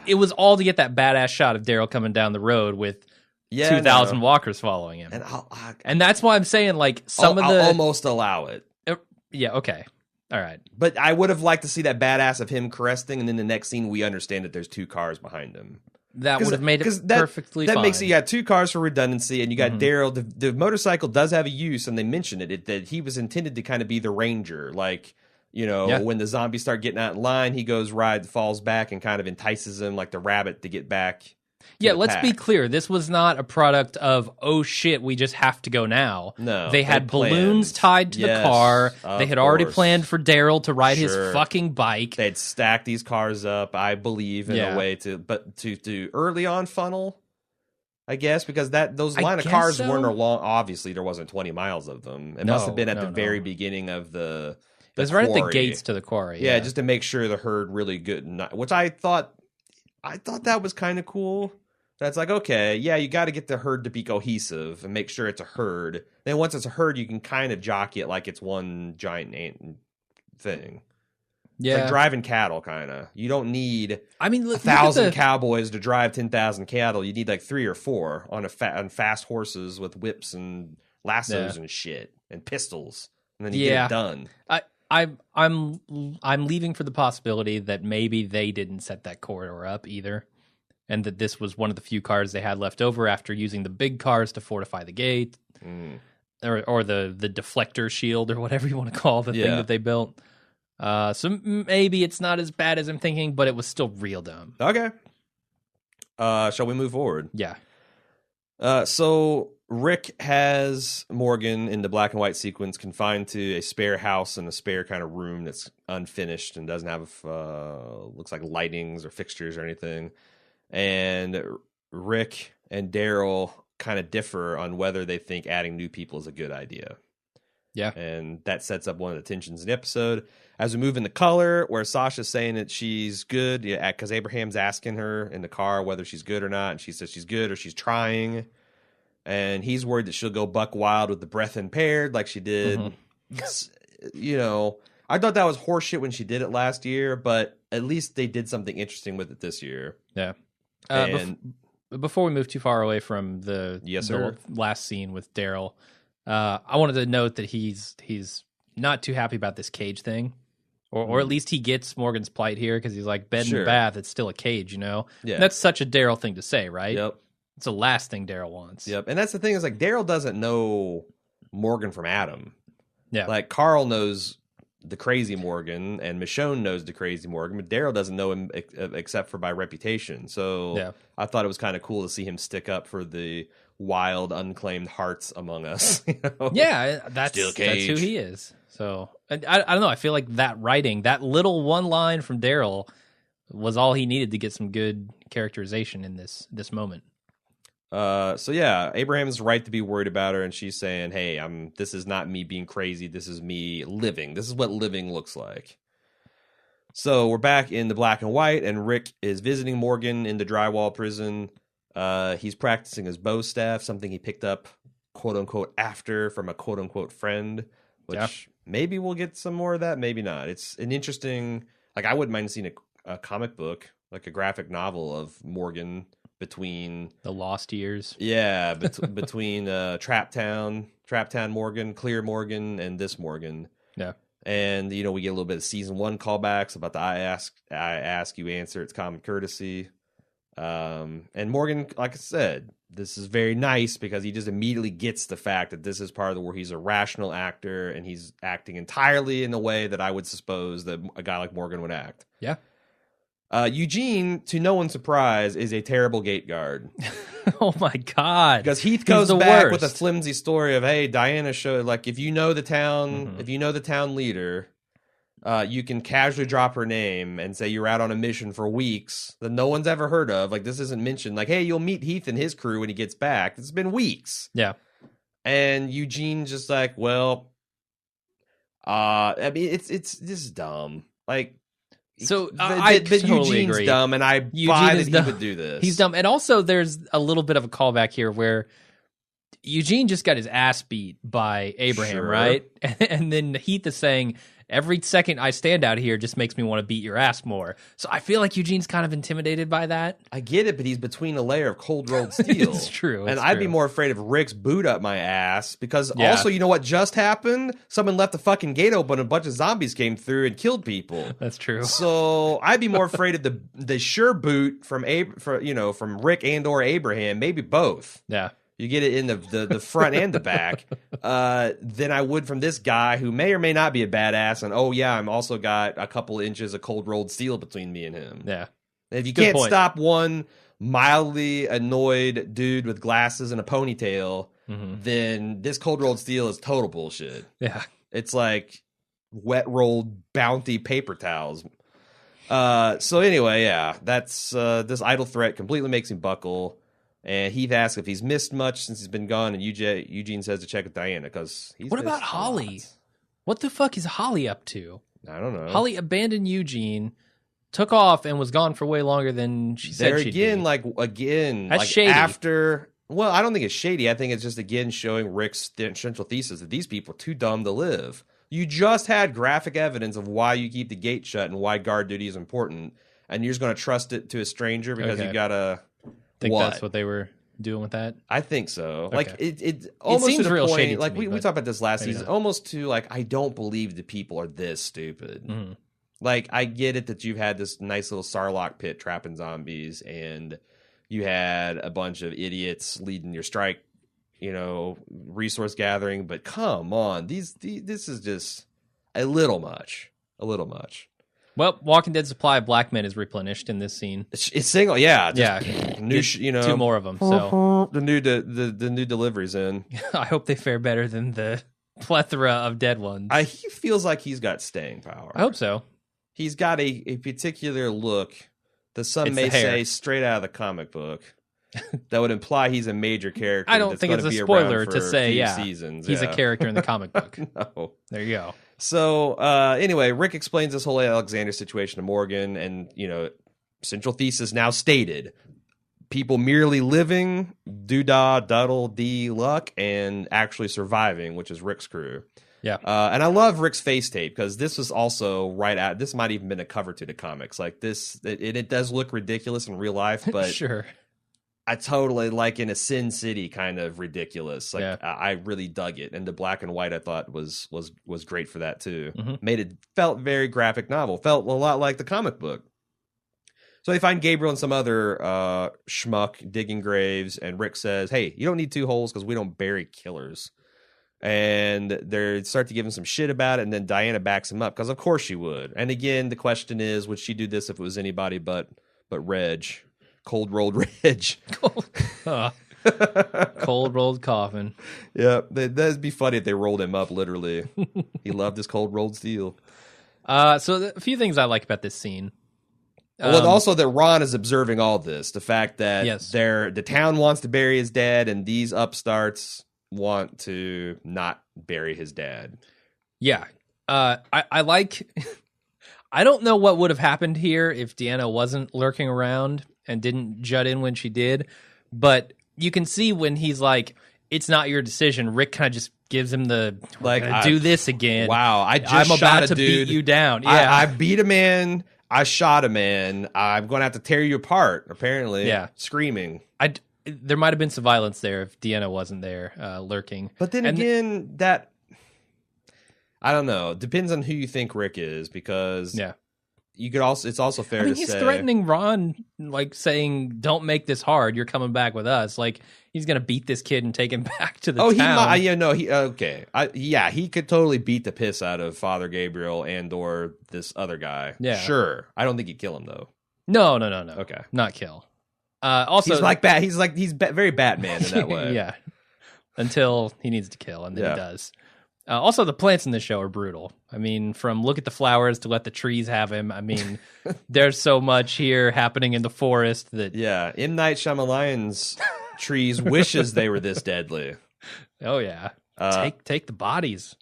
It was all to get that badass shot of Daryl coming down the road with 2,000 walkers following him. And that's why I'm saying, like, I'll
almost allow it.
Yeah, okay. All right.
But I would have liked to see that badass of him cresting, and then the next scene we understand that there's two cars behind him.
That would have made it perfectly
fine. That makes it, you got 2 cars for redundancy, and you got Daryl. The motorcycle does have a use, and they mention that he was intended to kind of be the ranger. Like, when the zombies start getting out in line, he goes, falls back, and kind of entices them like the rabbit to get back.
Yeah, let's be clear. This was not a product of, oh shit, we just have to go now.
No.
They had balloons tied to the car. They had already planned for Daryl to ride his fucking bike.
They'd stack these cars up, I believe, in a way to early on funnel, I guess, because those line of cars weren't long. Obviously, there wasn't 20 miles of them. It must have been at the very beginning of the
it was right at the gates to the quarry.
Yeah, just to make sure the herd really good, which I thought that was kind of cool. That's like, okay, yeah, you got to get the herd to be cohesive and make sure it's a herd. Then once it's a herd, you can kind of jockey it like it's one giant thing. Yeah, it's like driving cattle, kind of. You don't need 1,000 cowboys to drive 10,000 cattle. You need like 3 or 4 on fast horses with whips and lassos and shit and pistols, and then you get it done.
I'm leaving for the possibility that maybe they didn't set that corridor up either, and that this was one of the few cars they had left over after using the big cars to fortify the gate, or the deflector shield, or whatever you want to call the thing that they built. So maybe it's not as bad as I'm thinking, but it was still real dumb.
Okay. Shall we move forward?
Yeah.
So Rick has Morgan in the black and white sequence confined to a spare house and a spare kind of room that's unfinished and doesn't have looks like lightings or fixtures or anything. And Rick and Daryl kind of differ on whether they think adding new people is a good idea.
Yeah.
And that sets up one of the tensions in the episode. As we move into color, where Sasha's saying that she's good, because Abraham's asking her in the car whether she's good or not, and she says she's good or she's trying. And he's worried that she'll go buck wild with the breath impaired like she did. I thought that was horseshit when she did it last year, but at least they did something interesting with it this year.
Yeah. Before we move too far away from the last scene with Daryl, I wanted to note that he's not too happy about this cage thing, or at least he gets Morgan's plight here, because he's like, bed and bath, it's still a cage, Yeah. And that's such a Daryl thing to say, right?
Yep.
It's the last thing Daryl wants.
Yep. And that's the thing, is like Daryl doesn't know Morgan from Adam.
Yeah.
Like Carl knows the crazy Morgan, and Michonne knows the crazy Morgan, but Daryl doesn't know him except for by reputation. So I thought it was kind of cool to see him stick up for the wild, unclaimed hearts among us.
Yeah, that's who he is. So I don't know. I feel like that writing, that little one line from Daryl, was all he needed to get some good characterization in this moment.
So yeah, Abraham's right to be worried about her, and she's saying, "Hey, this is not me being crazy. This is me living. This is what living looks like." So we're back in the black and white, and Rick is visiting Morgan in the drywall prison. He's practicing his bow staff, something he picked up, quote unquote, after from a quote unquote friend, which maybe we'll get some more of that, maybe not. It's an interesting, like, I wouldn't mind seeing a comic book, like a graphic novel of Morgan between
the lost years.
Yeah, between Trap Town Morgan, Clear Morgan, and this Morgan.
Yeah.
And we get a little bit of season 1 callbacks about the I ask, you answer, it's common courtesy. And Morgan, like I said, this is very nice because he just immediately gets the fact that this is part of where he's a rational actor and he's acting entirely in the way that I would suppose that a guy like Morgan would act.
Yeah.
Eugene, to no one's surprise, is a terrible gate guard.
Oh my God.
Because Heath goes back with a flimsy story of, hey, Diana showed, like, if you know the town, if you know the town leader, you can casually drop her name and say you're out on a mission for weeks that no one's ever heard of. Like, this isn't mentioned. Like, hey, you'll meet Heath and his crew when he gets back. It's been weeks.
Yeah.
And Eugene's just like, well, I mean, it's just dumb. Like,
so I totally
Eugene's
agree.
Dumb, and I buy that he would do this.
He's dumb, and also there's a little bit of a callback here where Eugene just got his ass beat by Abraham,
Sure.
right? And then Heath is saying, every second I stand out here just makes me want to beat your ass more. So I feel like Eugene's kind of intimidated by that.
I get it, but he's between a layer of cold rolled steel.
It's true.
And I'd be more afraid of Rick's boot up my ass because
Yeah.
also, you know what just happened? Someone left the fucking gate open and a bunch of zombies came through and killed people.
That's true.
So I'd be more afraid of the sure boot from from Rick and or Abraham, maybe both.
Yeah.
You get it in the front and the back, than I would from this guy who may or may not be a badass. And oh yeah, I'm also got a couple inches of cold rolled steel between me and him.
Yeah.
And if you
Good
can't
point.
stop one mildly annoyed dude with glasses and a ponytail, then this cold rolled steel is total bullshit.
Yeah.
It's like wet rolled bounty paper towels. So anyway, yeah, that's this idle threat completely makes him buckle. And Heath asks if he's missed much since he's been gone, and Eugene says to check with Diana because he's.
What about
missed a
Holly?
lot.
What the fuck is Holly up to?
I don't know.
Holly abandoned Eugene, took off, and was gone for way longer than she said she'd be.
That's
shady.
After. Well, I don't think it's shady. I think it's just again showing Rick's central thesis that these people are too dumb to live. You just had graphic evidence of why you keep the gate shut and why guard duty is important, and you're just going to trust it to a stranger because you gotta.
Think that's what they were doing with that?
I think so.
Okay.
Like it almost
seems
to the
real
point,
shady to
like
me,
we
but
talked about this last
maybe
season,
not.
almost to like I don't believe the people are this stupid.
Mm-hmm.
Like I get it that you've had this nice little Sarlacc pit trapping zombies, and you had a bunch of idiots leading your strike, resource gathering. But come on, this is just a little much.
Well, Walking Dead supply of black men is replenished in this scene.
It's single, yeah, new,
two more of them. So
the new deliveries in.
I hope they fare better than the plethora of dead ones.
He feels like he's got staying power.
I hope so.
He's got a particular look that some
It's
may
the hair.
say straight out of the comic book that would imply he's a major character.
I don't
that's
think it's
gonna
a
be
spoiler
around
to
for
say,
a few
yeah,
seasons.
he's
yeah.
a character in the comic book.
No.
There you go.
So anyway, Rick explains this whole Alexander situation to Morgan, and central thesis now stated: people merely living, doodah, duddle, dee, luck, and actually surviving, which is Rick's crew.
Yeah.
And I love Rick's face tape because this was also this might even been a cover to the comics. Like this, it does look ridiculous in real life, but
Sure.
I totally like in a Sin City kind of ridiculous. Like
Yeah.
I really dug it, and the black and white I thought was great for that too.
Mhm.
Felt very graphic novel. Felt a lot like the comic book. So they find Gabriel and some other schmuck digging graves, and Rick says, "Hey, you don't need 2 holes because we don't bury killers." And they start to give him some shit about it, and then Diana backs him up because of course she would. And again, the question is, would she do this if it was anybody but Reg? Cold rolled Reg.
Cold rolled coffin.
Yeah, that'd be funny if they rolled him up literally. He loved his cold rolled steel.
So a few things I like about this scene.
Well, also that Ron is observing all this. The fact that
Yes.
the town wants to bury his dad, and these upstarts want to not bury his dad.
Yeah. I like... I don't know what would have happened here if Deanna wasn't lurking around and didn't jut in when she did, but you can see when he's like, it's not your decision, Rick kind of just gives him the, do this again.
Wow, I'm
about to beat you down. Yeah.
I beat a man, I shot a man, I'm going to have to tear you apart, apparently.
Yeah.
Screaming.
There might have been some violence there if Deanna wasn't there lurking.
But then again, that... I don't know. Depends on who you think Rick is, because you could also. It's also fair to say
he's threatening Ron, like saying, "Don't make this hard. You're coming back with us." Like he's gonna beat this kid and take him back to the town.
He might. Yeah, no. He okay. He could totally beat the piss out of Father Gabriel and or this other guy.
Yeah,
sure. I don't think he'd kill him though.
No.
Okay,
not kill. Also,
he's like He's very Batman in that way.
Yeah, until he needs to kill, and then he does. Also, the plants in this show are brutal. I mean, from look at the flowers to let the trees have him. I mean, there's so much here happening in the forest that...
Yeah, M. Night Shyamalan's trees wishes they were this deadly.
Oh, yeah. Take the bodies.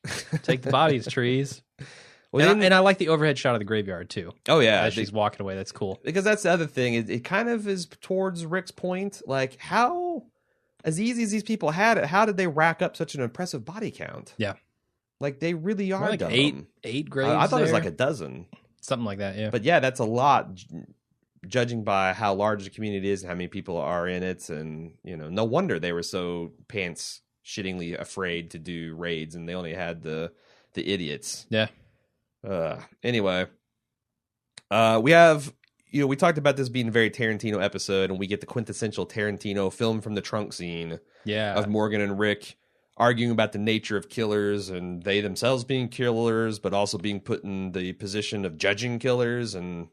Take the bodies, trees.
Well,
and I like the overhead shot of the graveyard, too.
Oh, yeah.
As she's walking away. That's cool.
Because that's the other thing. It kind of is towards Rick's point. Like, how as easy as these people had it, how did they rack up such an impressive body count?
Yeah.
Like, they really are
like
dumb.
eight graves.
I thought it was
there.
like a dozen.
Something like that, yeah.
But yeah, that's a lot, judging by how large the community is and how many people are in it. And, no wonder they were so pants shittingly afraid to do raids, and they only had the idiots.
Yeah.
Anyway, we have, we talked about this being a very Tarantino episode, and we get the quintessential Tarantino film from the trunk scene of Morgan and Rick arguing about the nature of killers and they themselves being killers, but also being put in the position of judging killers. And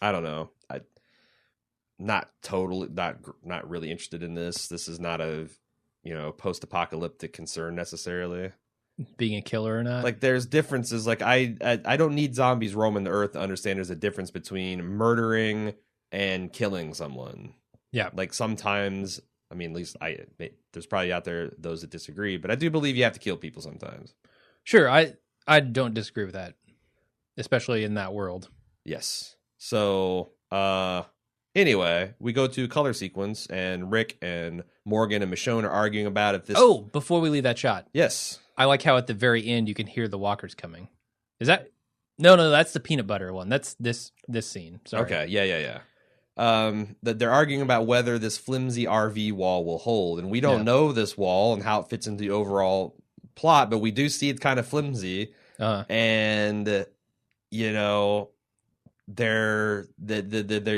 I don't know. Not really interested in this. This is not a, post-apocalyptic concern necessarily.
Being a killer or not.
Like, there's differences. Like, I don't need zombies roaming the earth to understand there's a difference between murdering and killing someone.
Yeah.
Like, sometimes, I mean, at least there's probably out there those that disagree, but I do believe you have to kill people sometimes.
Sure, I don't disagree with that, especially in that world.
Yes. So, anyway, we go to color sequence, and Rick and Morgan and Michonne are arguing about if this...
Oh, before we leave that shot.
Yes.
I like how at the very end you can hear the walkers coming. Is that... No, that's the peanut butter one. That's this scene. Sorry.
Okay, yeah. That they're arguing about whether this flimsy RV wall will hold, and we don't know this wall and how it fits into the overall plot, but we do see it's kind of flimsy, and they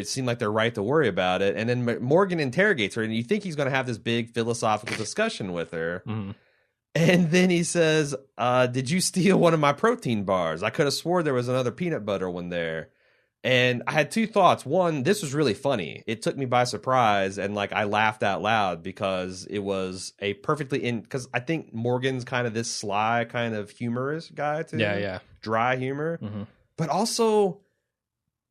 seem like they're right to worry about it. And then Morgan interrogates her, and you think he's going to have this big philosophical discussion with her.
Mm-hmm.
And then he says, did you steal one of my protein bars? I could have swore there was another peanut butter one there. And I had two thoughts. One, this was really funny. It took me by surprise, and I laughed out loud because it was a because I think Morgan's kind of this sly, kind of humorous guy too.
Yeah.
Dry humor.
Mm-hmm.
But also,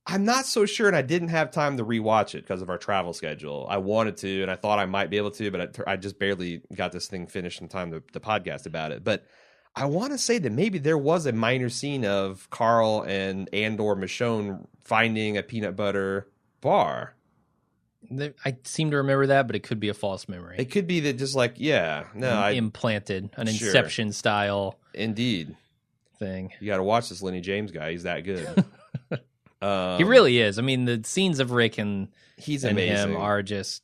I'm not so sure, and I didn't have time to rewatch it because of our travel schedule. I wanted to, and I thought I might be able to, but I just barely got this thing finished in time to podcast about it. But I want to say that maybe there was a minor scene of Carl and or Michonne finding a peanut butter bar.
I seem to remember that, but it could be a false memory.
It could be that just
implanted an Inception style.
Indeed.
Thing.
You got to watch this Lenny James guy. He's that good.
He really is. I mean, the scenes of Rick and
amazing.
Him are just...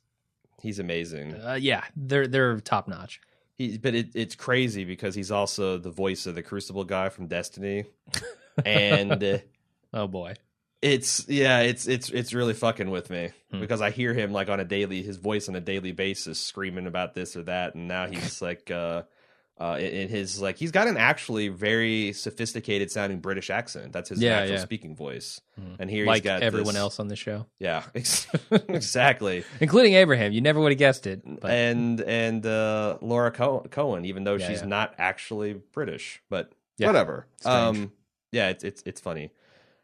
He's amazing.
Yeah, they're top notch.
But it's crazy because he's also the voice of the Crucible guy from Destiny, and
oh boy,
it's really fucking with me because I hear him his voice on a daily basis screaming about this or that, and now he's in his he's got an actually very sophisticated sounding British accent. That's his natural speaking voice. And here he's got
everyone else on the show.
Yeah, exactly,
including Abraham. You never would have guessed it. But...
And Laura Cohen, even though she's not actually British, but whatever.
Strange.
It's funny.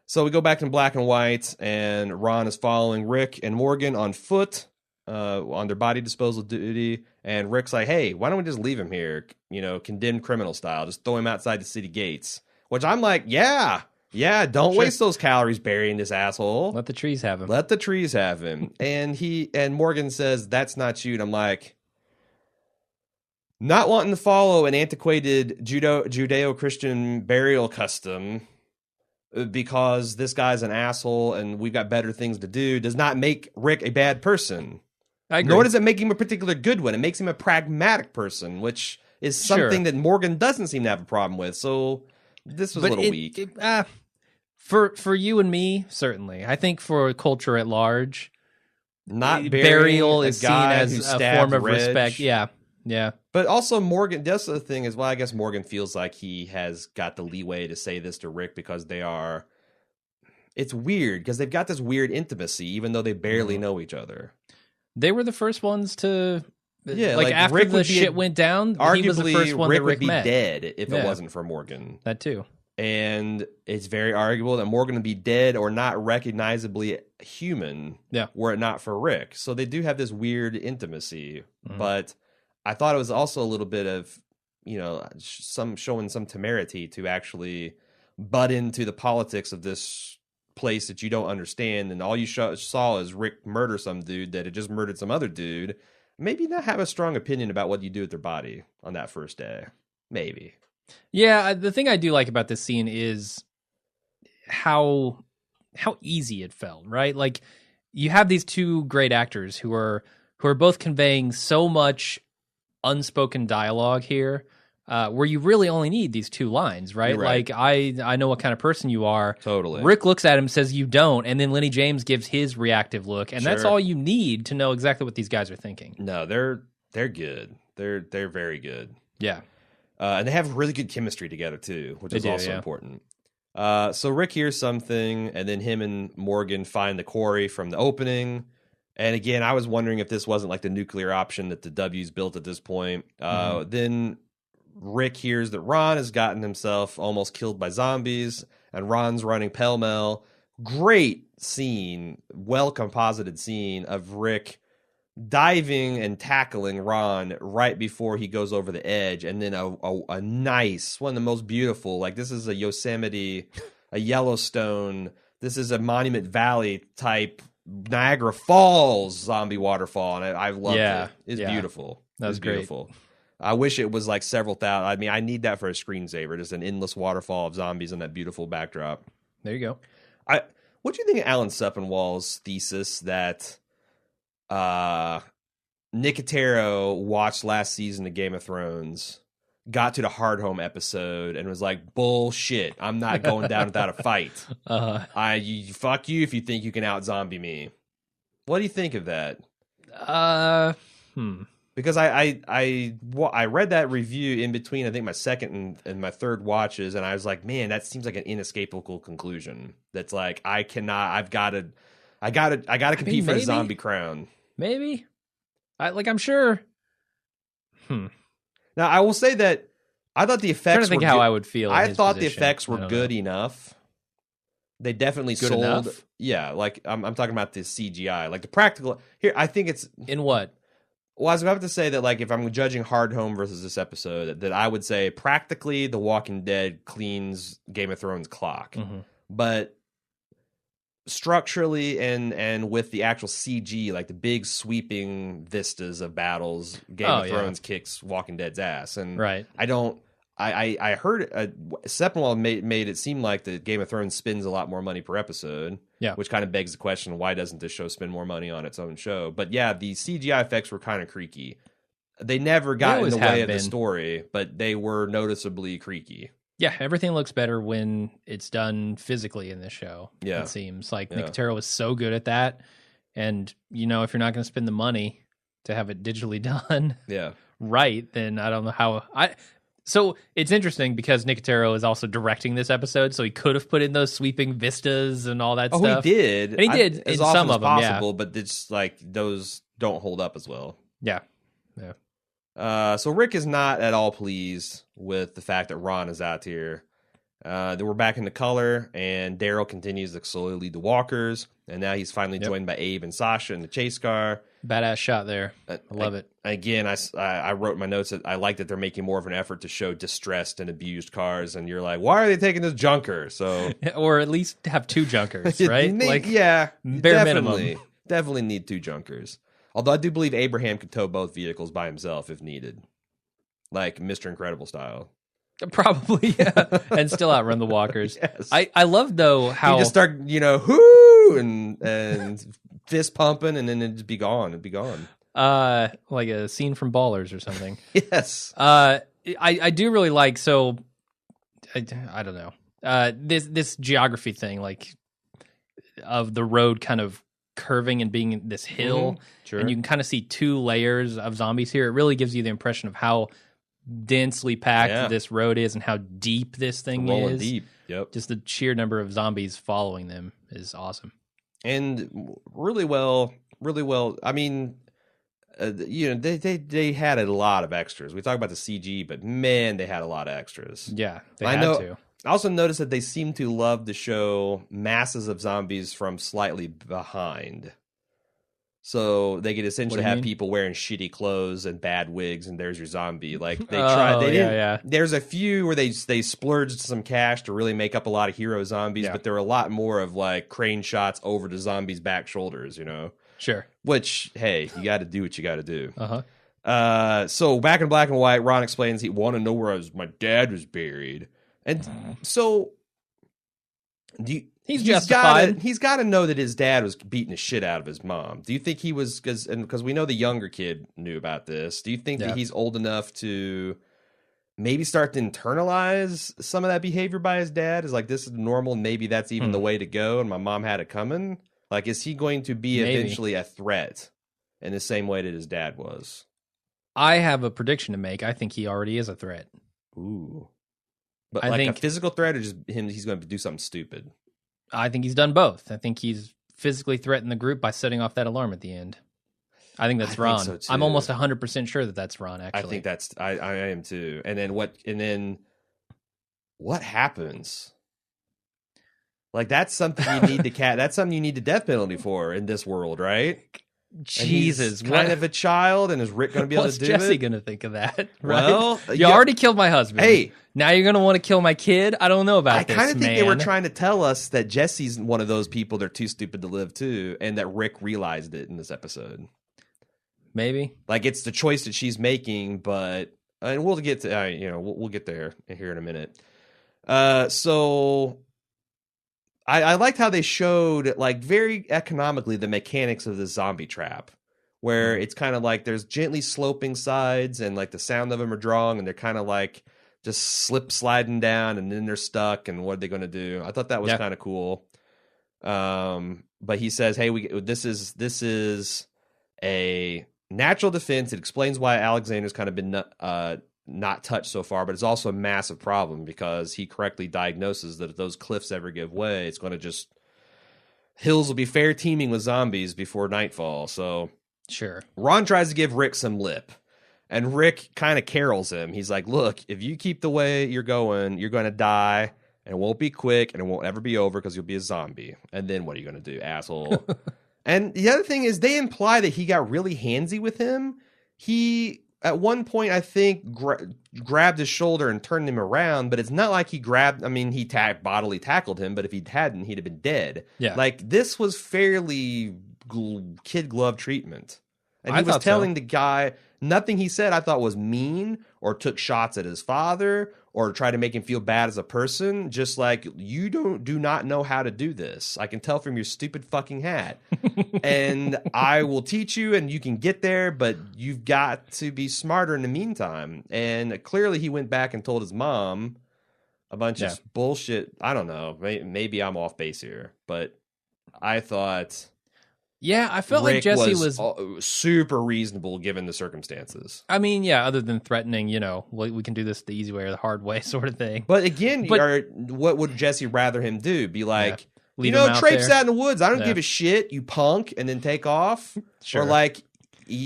So we go back in black and white, and Ron is following Rick and Morgan on foot. On their body disposal duty, and Rick's like, hey, why don't we just leave him here, condemned criminal style, just throw him outside the city gates, which I'm like, yeah, don't waste those calories burying this asshole.
Let the trees have him.
And Morgan says, that's not you, and I'm like, not wanting to follow an antiquated Judeo-Christian burial custom because this guy's an asshole and we've got better things to do does not make Rick a bad person.
I agree.
Nor does it make him a particular good one. It makes him a pragmatic person, which is something that Morgan doesn't seem to have a problem with. So this was a little weak.
For you and me, certainly. I think for culture at large,
not
burial is seen as a form of respect. Yeah.
But also Morgan, that's the thing is, I guess Morgan feels like he has got the leeway to say this to Rick because it's weird because they've got this weird intimacy, even though they barely know each other.
They were the first ones to, after
Rick
the shit went down,
arguably,
he was the first one
Rick
that Rick
would be
met.
dead if it wasn't for Morgan.
That too.
And it's very arguable that Morgan would be dead or not recognizably human were it not for Rick. So they do have this weird intimacy. But I thought it was also a little bit of, showing some temerity to actually butt into the politics of this place that you don't understand, and all you saw is Rick murder some dude that had just murdered some other dude. maybe not have a strong opinion about what you do with their body on that first day. Maybe.
Yeah, the thing I do like about this scene is how easy it felt, right? Like you have these two great actors who are both conveying so much unspoken dialogue here, where you really only need these two lines, right?
Right.
Like I know what kind of person you are.
Totally.
Rick looks at him, says you don't, and then Lenny James gives his reactive look, and that's
Sure.
all you need to know exactly what these guys are thinking.
No, they're good. They're very good.
Yeah.
And they have really good chemistry together too, which is also important. So Rick hears something, and then him and Morgan find the quarry from the opening. And again, I was wondering if this wasn't like the nuclear option that the W's built at this point. Then Rick hears that Ron has gotten himself almost killed by zombies, and Ron's running pell-mell. Great scene, well composited scene of Rick diving and tackling Ron right before he goes over the edge, and then a nice, one of the most beautiful, like this is a Yosemite, a Yellowstone, this is a Monument Valley type Niagara Falls zombie waterfall, and I loved it. It's beautiful.
That was
beautiful. I wish it was like several thousand. I mean, I need that for a screensaver, just an endless waterfall of zombies and that beautiful backdrop.
There you go.
What do you think of Alan Sepinwall's thesis that Nicotero watched last season of Game of Thrones, got to the Hard Home episode, and was like, "Bullshit! I'm not going down without a fight. Fuck you if you think you can out zombie me." What do you think of that? Because I read that review in between, I think my second and my third watches, and I was like, man, that seems like an inescapable conclusion. That's like I gotta compete for the zombie crown.
Maybe. I'm sure.
Now I will say that I thought the effects.
I'm trying to think how I would feel.
I thought the effects were good enough. They definitely
good
sold.
Enough?
Yeah, like I'm talking about the CGI, like the practical. Here, I think it's
in what.
Well, I was about to say that, like, if I'm judging Hard Home versus this episode, that I would say practically The Walking Dead cleans Game of Thrones clock. But structurally and with the actual CG, like the big sweeping vistas of battles, Game of Thrones kicks Walking Dead's ass. And I heard Sepinwall made it seem like the Game of Thrones spends a lot more money per episode. Yeah, which kind of begs the question: why doesn't this show spend more money on its own show? But yeah, the CGI effects were kind of creaky. They never got in the way of the story, but they were noticeably creaky.
Yeah, everything looks better when it's done physically in this show. Yeah, it seems like Nicotero was so good at that. And if you're not going to spend the money to have it digitally done, right, then I don't know how So it's interesting because Nicotero is also directing this episode, so he could have put in those sweeping vistas and all that stuff.
Oh, he did.
And he did
as
in
often
some
as
of them,
possible, but it's like those don't hold up as well.
Yeah.
So Rick is not at all pleased with the fact that Ron is out here. Then we're back into color, and Daryl continues to slowly lead the walkers, and now he's finally joined by Abe and Sasha in the chase car.
Badass shot there. I love it.
Again, I wrote in my notes that I like that they're making more of an effort to show distressed and abused cars, and you're like, why are they taking this junker? So,
or at least have two junkers, right?
Bare
minimum.
Definitely need two junkers. Although I do believe Abraham could tow both vehicles by himself if needed, like Mr. Incredible style.
Probably, yeah. And still outrun the walkers.
Yes.
I love though how
you just start, whoo and fist pumping, and then it'd be gone. It'd be gone.
Like a scene from Ballers or something.
Yes.
I do really like. So I don't know. This geography thing, like of the road kind of curving and being this hill,
sure.
And you can kind of see two layers of zombies here. It really gives you the impression of how densely packed this road is and how deep this thing
rolling
is.
Deep. Yep.
Just the sheer number of zombies following them is awesome.
And really well. I mean, they had a lot of extras. We talk about the CG, but man, they had a lot of extras.
Yeah, they had to.
I also noticed that they seem to love to show masses of zombies from slightly behind. So they could essentially have people wearing shitty clothes and bad wigs, and there's your zombie. Like they tried. They didn't. Yeah. There's a few where they splurged some cash to really make up a lot of hero zombies, but there were a lot more of like crane shots over the zombies' back shoulders.
Sure.
Which, hey, you got to do what you got to do.
Uh-huh.
So back in black and white, Ron explains he wanted to know where my dad was buried. And so
He's justified.
He's got to know that his dad was beating the shit out of his mom. Do you think he was, because we know the younger kid knew about this. Do you think that he's old enough to maybe start to internalize some of that behavior by his dad? Is like, this is normal, and maybe that's even the way to go, and my mom had it coming? Like, is he going to be eventually a threat in the same way that his dad was?
I have a prediction to make. I think he already is a threat.
Ooh. But
I think
a physical threat, or just he's going to do something stupid?
I think he's done both. I think he's physically threatened the group by setting off that alarm at the end. I think that's Ron.
Think so,
I'm almost 100% sure that that's Ron, actually.
I think I am too. And then what happens? Like, that's something you need that's something you need the death penalty for in this world, right?
Jesus,
kind of a child, and is Rick going to be able to do it?
What's Jesse going to think of that? Right?
Well,
you already killed my husband.
Hey,
now you're going to want to kill my kid? I don't know about this,
I kind of think they were trying to tell us that Jesse's one of those people they're too stupid to live too, and that Rick realized it in this episode.
Maybe.
Like, it's the choice that she's making, but and we'll get to we'll get there here in a minute. So I liked how they showed, like, very economically the mechanics of the zombie trap, where it's kind of like there's gently sloping sides, and like the sound of them are drawn, and they're kind of like just sliding down, and then they're stuck, and what are they going to do? I thought that was kind of cool. But he says, hey, this is a natural defense. It explains why Alexander's kind of been not touched so far, but it's also a massive problem because he correctly diagnoses that if those cliffs ever give way, it's going to hills will be fair teeming with zombies before nightfall. So
sure,
Ron tries to give Rick some lip, and Rick kind of carols him. He's like, look, if you keep the way you're going to die, and it won't be quick, and it won't ever be over because you'll be a zombie. And then what are you going to do, asshole? And the other thing is they imply that he got really handsy with him. He, at one point, I think, grabbed his shoulder and turned him around, but it's not like he bodily tackled him, but if he hadn't, he'd have been dead.
Yeah.
Like, this was fairly kid glove treatment. And he was telling the guy, nothing he said I thought was mean or took shots at his father or tried to make him feel bad as a person. Just like, you do not know how to do this. I can tell from your stupid fucking hat. And I will teach you and you can get there, but you've got to be smarter in the meantime. And clearly he went back and told his mom a bunch of bullshit. I don't know. Maybe I'm off base here, but I thought...
Yeah, I felt
Rick
like Jesse was
super reasonable given the circumstances.
I mean, yeah, other than threatening, we can do this the easy way or the hard way sort of thing.
But again, what would Jesse rather him do? Be like,
traipse
out in the woods. I don't give a shit, you punk, and then take off?
Sure.
Or like,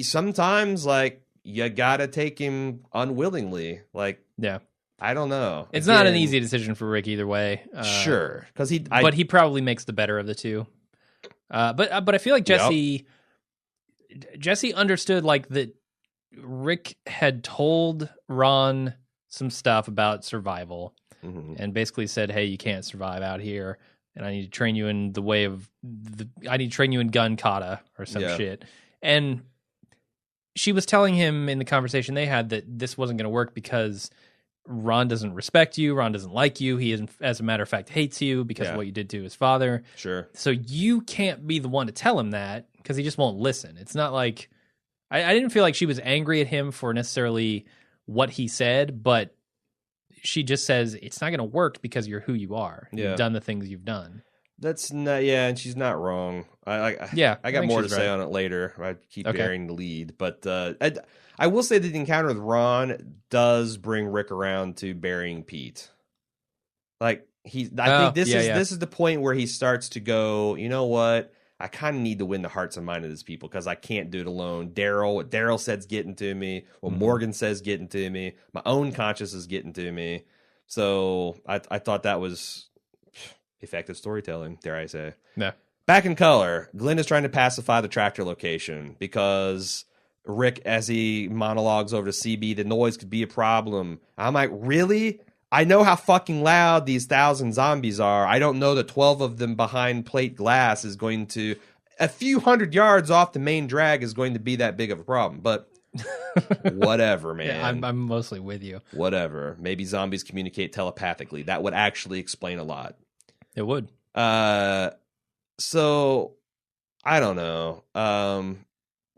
sometimes, like, you gotta take him unwillingly. Like,
yeah.
I don't know.
It's not an easy decision for Rick either way.
Sure.
But he probably makes the better of the two. But I feel like Jesse understood, like, that Rick had told Ron some stuff about survival and basically said, hey, you can't survive out here, and I need to train you in the way of I need to train you in gun kata or some shit. And she was telling him in the conversation they had that this wasn't going to work because Ron doesn't respect you. Ron doesn't like you. He, as a matter of fact, hates you because of what you did to his father.
Sure.
So you can't be the one to tell him that because he just won't listen. It's not like... I didn't feel like she was angry at him for necessarily what he said, but she just says, it's not going to work because you're who you are. Yeah. You've done the things you've done.
That's not... Yeah, and she's not wrong. I got more to say on it later. I keep bearing the lead. But I will say that the encounter with Ron does bring Rick around to burying Pete. Like, I think this is the point where he starts to go, you know what? I kind of need to win the hearts and minds of these people because I can't do it alone. What Daryl said's getting to me. What Morgan says getting to me. My own conscience is getting to me. So I thought that was effective storytelling, dare I say.
Yeah.
Back in color, Glenn is trying to pacify the tractor location because Rick, as he monologues over to CB, the noise could be a problem. I'm like, really? I know how fucking loud these 1,000 zombies are. I don't know that 12 of them behind plate glass is going to a few hundred yards off the main drag is going to be that big of a problem. But whatever, man.
Yeah, I'm mostly with you.
Whatever. Maybe zombies communicate telepathically. That would actually explain a lot.
It would.
So I don't know.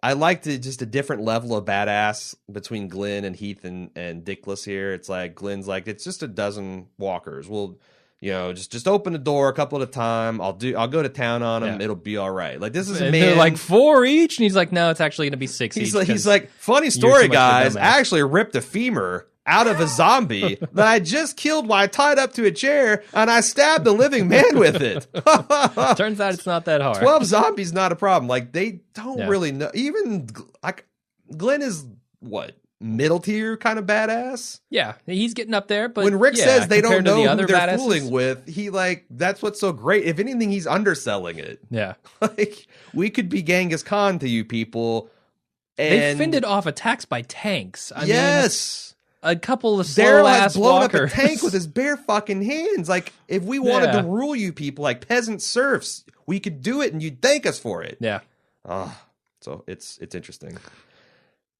I liked just a different level of badass between Glenn and Heath and Dickless here. It's like Glenn's like, it's just a dozen walkers. We'll, just open the door a couple at a time. I'll go to town on them. Yeah. It'll be all right. Like, this is a man.
They're like 4 each, and he's like, no, it's actually going to be 6 each.
He's like, funny story, guys. I actually ripped a femur out of a zombie that I just killed while I tied up to a chair, and I stabbed a living man with it.
Turns out it's not that hard.
12 zombies, not a problem. Like, they don't really know. Even, like, Glenn is, what, middle tier kind of badass?
Yeah, he's getting up there, but
when Rick says they don't know
who
they're badasses. Fooling with, he, like, that's what's so great. If anything, he's underselling it.
Yeah.
Like, we could be Genghis Khan to you people. And
they fended off attacks by tanks. I mean, a couple of
Daryl
slow-ass
has blown
walkers.
up a tank with his bare fucking hands. Like, if we wanted to rule you people like peasant serfs, we could do it and you'd thank us for it.
Yeah.
So it's interesting.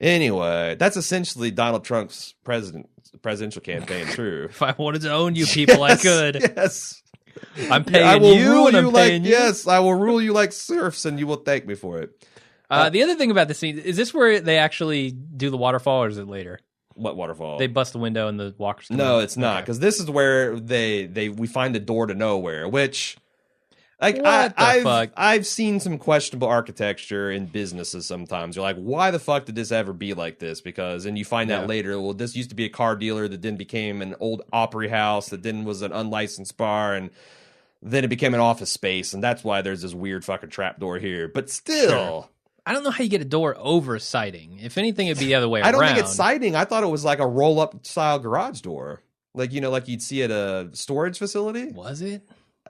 Anyway, that's essentially Donald Trump's presidential campaign, true.
If I wanted to own you people, I could.
Yes.
I'm paying you and I'm paying you.
Yes, I will rule you like serfs and you will thank me for it.
The other thing about this scene, is this where they actually do the waterfall or is it later?
What waterfall?
They bust the window and the walkers come
No,
in.
it's not, because this is where we find the door to nowhere, which, like, I've seen some questionable architecture in businesses sometimes. You're like, why the fuck did this ever be like this? Because, and you find out later, well, this used to be a car dealer that then became an old Opry house that then was an unlicensed bar, and then it became an office space, and that's why there's this weird fucking trapdoor here. But still... Sure.
I don't know how you get a door over siding. If anything, it'd be the other way around.
I don't think it's siding. I thought it was like a roll-up style garage door. Like, like you'd see at a storage facility.
Was it?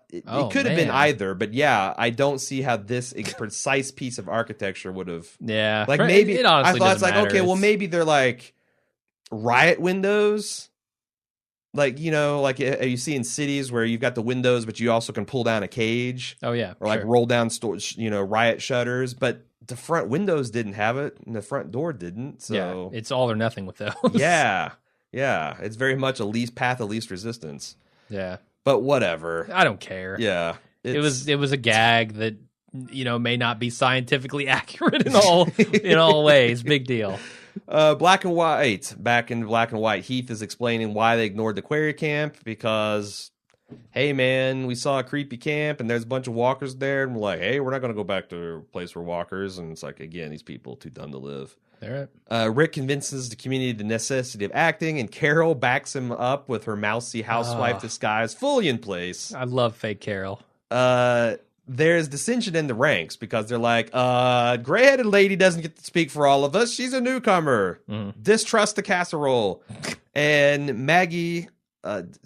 It could have been either, but yeah, I don't see how this precise piece of architecture would have...
Yeah.
Like, maybe...
It honestly
I thought it's like,
matter.
okay, well, maybe they're like riot windows. Like, like you see in cities where you've got the windows, but you also can pull down a cage.
Oh, yeah.
Or like roll down riot shutters, but... The front windows didn't have it, and the front door didn't. So
it's all or nothing with those.
Yeah. It's very much a path of least resistance.
Yeah,
but whatever.
I don't care.
Yeah,
it was a gag that may not be scientifically accurate in all ways. Big deal.
Black and white. Back in black and white, Heath is explaining why they ignored the quarry camp because. Hey man, we saw a creepy camp and there's a bunch of walkers there, and we're like, hey, we're not gonna go back to a place for walkers. And it's like, again, these people too dumb to live.
All right.
Rick convinces the community the necessity of acting, and Carol backs him up with her mousy housewife disguise fully in place.
I love fake Carol.
There's dissension in the ranks because they're like, gray-headed lady doesn't get to speak for all of us. She's a newcomer. Distrust the casserole. And Maggie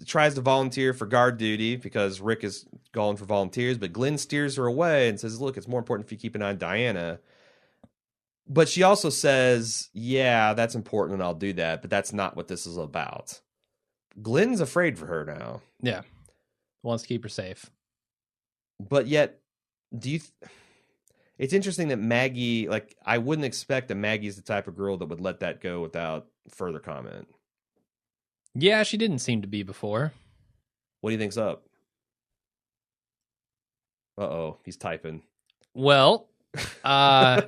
tries to volunteer for guard duty because Rick is calling for volunteers, but Glenn steers her away and says, look, it's more important if you keep an eye on Diana. But she also says, yeah, that's important and I'll do that, but that's not what this is about. Glenn's afraid for her now.
Yeah. Wants to keep her safe.
But yet, it's interesting that Maggie, like, I wouldn't expect that Maggie's the type of girl that would let that go without further comment.
Yeah, she didn't seem to be before.
What do you think's up? Uh-oh, he's typing.
Well, I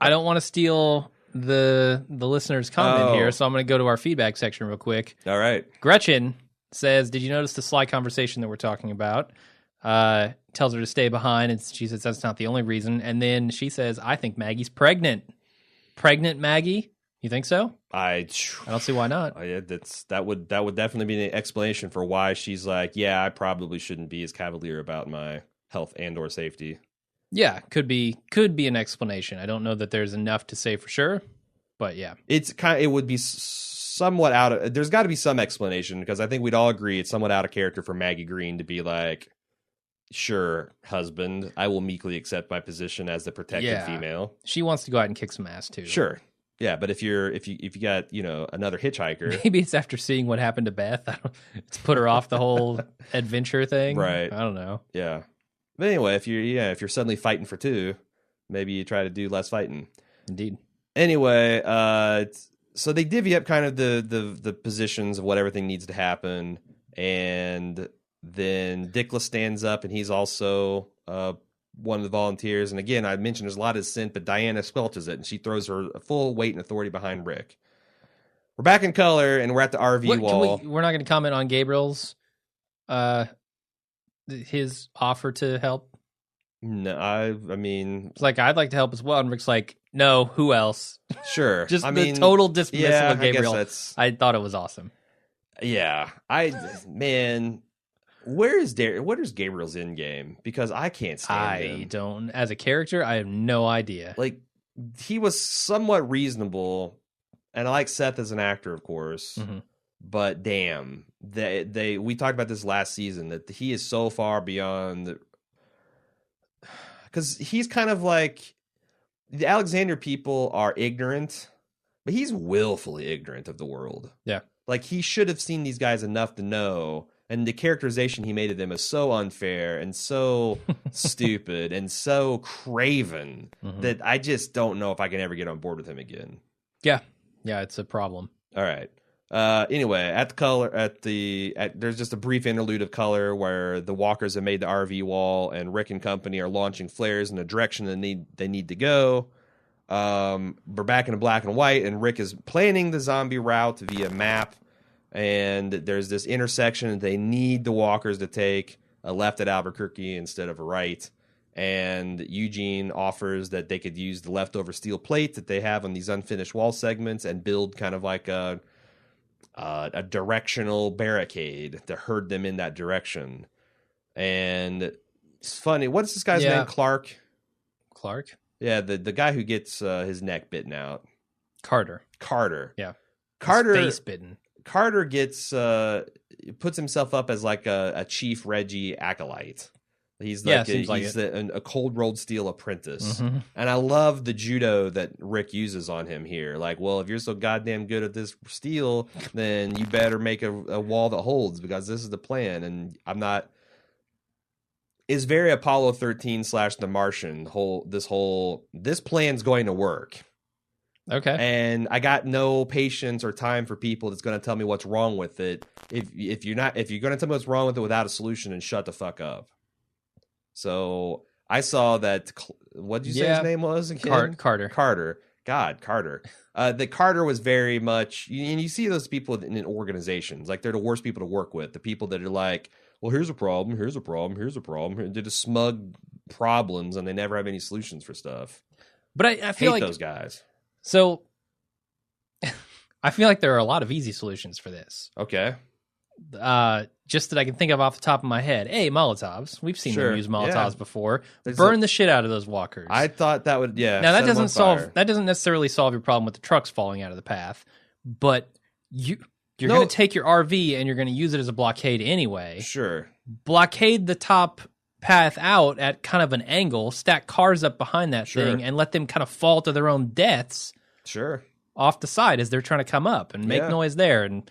don't want to steal the listener's comment here, so I'm going to go to our feedback section real quick.
All right.
Gretchen says, did you notice the sly conversation that we're talking about? Tells her to stay behind, and she says that's not the only reason. And then she says, I think Maggie's pregnant. Pregnant Maggie? You think so? I don't see why not.
That would definitely be an explanation for why she's like, yeah, I probably shouldn't be as cavalier about my health and or safety.
Yeah, could be an explanation. I don't know that there's enough to say for sure, but yeah,
it would be somewhat out of. There's got to be some explanation because I think we'd all agree it's somewhat out of character for Maggie Green to be like, sure, husband, I will meekly accept my position as the protected female.
She wants to go out and kick some ass too.
Sure. Yeah, but if you got another hitchhiker,
maybe it's after seeing what happened to Beth. It's put her off the whole adventure thing,
right?
I don't know.
Yeah, but anyway, if you're suddenly fighting for two, maybe you try to do less fighting.
Indeed.
Anyway, so they divvy up kind of the positions of what everything needs to happen, and then Dickless stands up, and he's also one of the volunteers. And again, I mentioned there's a lot of dissent, but Diana squelches it, and she throws her full weight and authority behind Rick. We're back in color, and we're at the RV wall.
We're not going to comment on Gabriel's his offer to help.
No, I mean,
it's like, I'd like to help as well, and Rick's like, no, who else?
Sure.
Just the total dismissal of Gabriel.
I
thought it was awesome.
Yeah, man, where's Gabriel's end game? Because I can't stand him.
I don't, as a character, I have no idea.
Like, he was somewhat reasonable, and I like Seth as an actor, of course.
Mm-hmm.
But damn, we talked about this last season, that he is so far beyond. Because he's kind of like, the Alexander people are ignorant, but he's willfully ignorant of the world.
Yeah.
Like, he should have seen these guys enough to know, and the characterization he made of them is so unfair and so stupid and so craven that I just don't know if I can ever get on board with him again.
Yeah. Yeah, it's a problem.
All right. Anyway, there's just a brief interlude of color where the walkers have made the RV wall, and Rick and company are launching flares in the direction they need to go. We're back in black and white, and Rick is planning the zombie route via map. And there's this intersection they need the walkers to take a left at Albuquerque instead of a right. And Eugene offers that they could use the leftover steel plate that they have on these unfinished wall segments and build kind of like a directional barricade to herd them in that direction. And it's funny. What's this guy's name? Clark? Yeah, the guy who gets his neck bitten out.
Carter.
Yeah.
Carter. His face bitten.
Carter gets puts himself up as like a Chief Reggie acolyte. He's like a cold rolled steel apprentice. Mm-hmm. And I love the judo that Rick uses on him here. Like, well, if you're so goddamn good at this steel, then you better make a wall that holds, because this is the plan. And I'm not. It's very Apollo 13 / The Martian. This plan's going to work.
Okay.
And I got no patience or time for people that's going to tell me what's wrong with it. If you're going to tell me what's wrong with it without a solution, then shut the fuck up. So I saw that. What did you say his name was again?
Carter.
God, Carter. The Carter was very much, and you see those people in organizations, like they're the worst people to work with. The people that are like, well, here's a problem, here's a problem, here's a problem. They're just smug problems, and they never have any solutions for stuff.
But I feel like
those guys.
So I feel like there are a lot of easy solutions for this.
Okay.
Just that I can think of off the top of my head. Molotovs. We've seen them use Molotovs before. Burn the shit out of those walkers.
I thought that would,
Now that doesn't necessarily solve your problem with the trucks falling out of the path, but you're going to take your RV and you're going to use it as a blockade anyway.
Sure.
Blockade the top path out at kind of an angle, stack cars up behind that thing, and let them kind of fall to their own deaths.
Sure.
Off the side as they're trying to come up and make noise there. And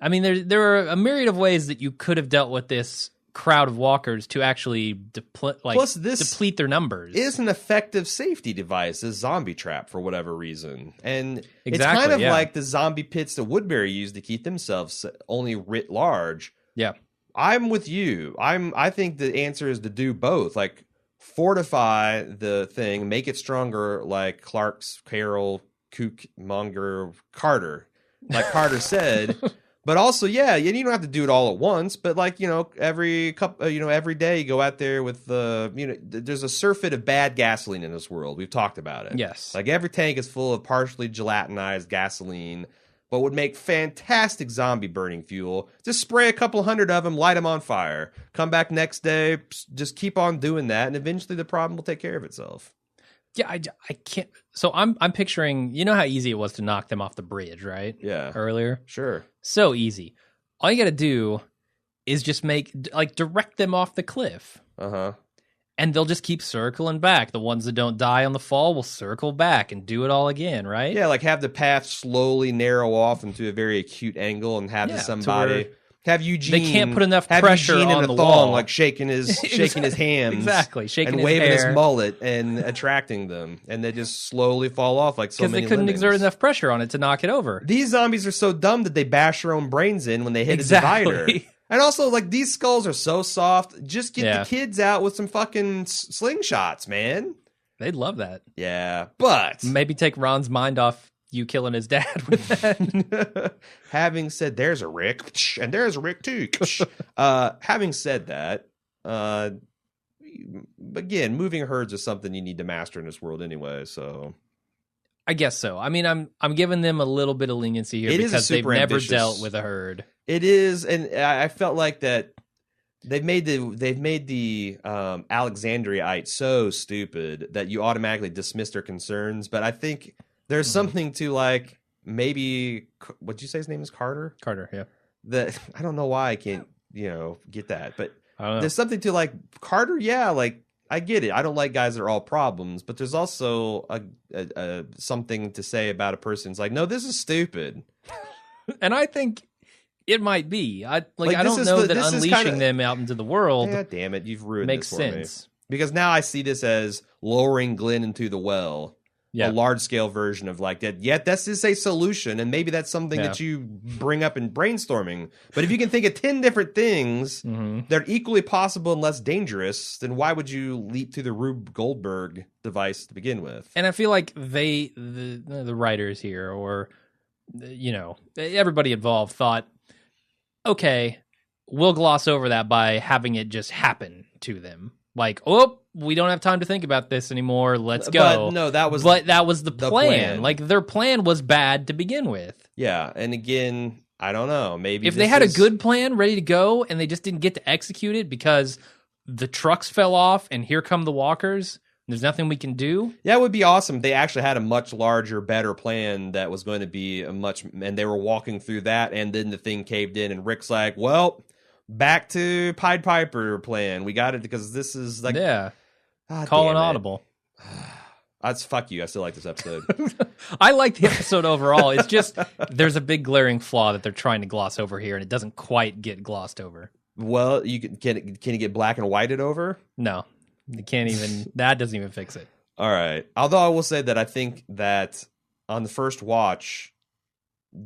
I mean, there are a myriad of ways that you could have dealt with this crowd of walkers to actually deplete their numbers.
Is an effective safety device, a zombie trap for whatever reason. And it's kind of like the zombie pits that Woodbury used to keep themselves only writ large.
Yeah.
I'm with you. I think the answer is to do both. Like, fortify the thing, make it stronger, like Clark's Carol Kook Monger Carter, like Carter said. But also, you don't have to do it all at once. But like, every day you go out there with there's a surfeit of bad gasoline in this world. We've talked about it.
Yes,
like every tank is full of partially gelatinized gasoline, but would make fantastic zombie burning fuel. Just spray a couple hundred of them, light them on fire. Come back next day, just keep on doing that, and eventually the problem will take care of itself.
Yeah, I can't. So I'm picturing, how easy it was to knock them off the bridge, right?
Yeah.
Earlier?
Sure.
So easy. All you got to do is just direct them off the cliff.
Uh-huh.
And they'll just keep circling back. The ones that don't die on the fall will circle back and do it all again, right?
Yeah, like have the path slowly narrow off into a very acute angle and have somebody Have Eugene?
They can't put enough
have
pressure
Eugene
on
in a
the
thong,
wall,
like shaking his hands,
exactly, shaking
and
his
waving
hair.
his mullet and attracting them, and they just slowly fall off like so
because
many.
they couldn't
lemmings.
exert enough pressure on it to knock it over.
These zombies are so dumb that they bash their own brains in when they hit a divider. And also, like, these skulls are so soft. Just get the kids out with some fucking slingshots, man.
They'd love that.
Yeah, but
maybe take Ron's mind off you killing his dad with that.
Having said, there's a Rick, and there's a Rick too. Having said that, again, moving herds is something you need to master in this world anyway. So,
I guess so. I mean, I'm giving them a little bit of leniency here because they've never dealt with a herd.
It is, and I felt like that they've made the Alexandriite so stupid that you automatically dismiss their concerns. But I think there's something to, like, maybe, what'd you say his name is? Carter?
Carter, yeah.
That I don't know why I can't, get that. But
I don't know.
There's something to, like, Carter, yeah, like, I get it. I don't like guys that are all problems, but there's also a something to say about a person's like, no, this is stupid.
And I think it might be. I don't know that unleashing them out into the world.
Yeah, damn it, you've ruined
makes
this for
sense.
me. Because now I see this as lowering Glenn into the well. Yeah. A large scale version of like that. Yet this is a solution, and maybe that's something that you bring up in brainstorming. But if you can think of 10 different things that are equally possible and less dangerous, then why would you leap to the Rube Goldberg device to begin with?
And I feel like the writers here, or everybody involved, thought, okay, we'll gloss over that by having it just happen to them. Like, oh, we don't have time to think about this anymore. Let's go.
But no, that was
the plan. Like, their plan was bad to begin with.
Yeah, and again, I don't know. Maybe
if they had a good plan ready to go and they just didn't get to execute it because the trucks fell off and here come the walkers, there's nothing we can do.
Yeah, it would be awesome. They actually had a much larger, better plan that was going to be and they were walking through that, and then the thing caved in, and Rick's like, well, back to Pied Piper plan. We got it because this is like...
Yeah. Call an audible.
That's fuck you. I still like this episode.
I like the episode overall. It's just there's a big glaring flaw that they're trying to gloss over here, and it doesn't quite get glossed over.
Well, can it get black and whited over?
No, you can't even. That doesn't even fix it.
All right. Although I will say that I think that on the first watch,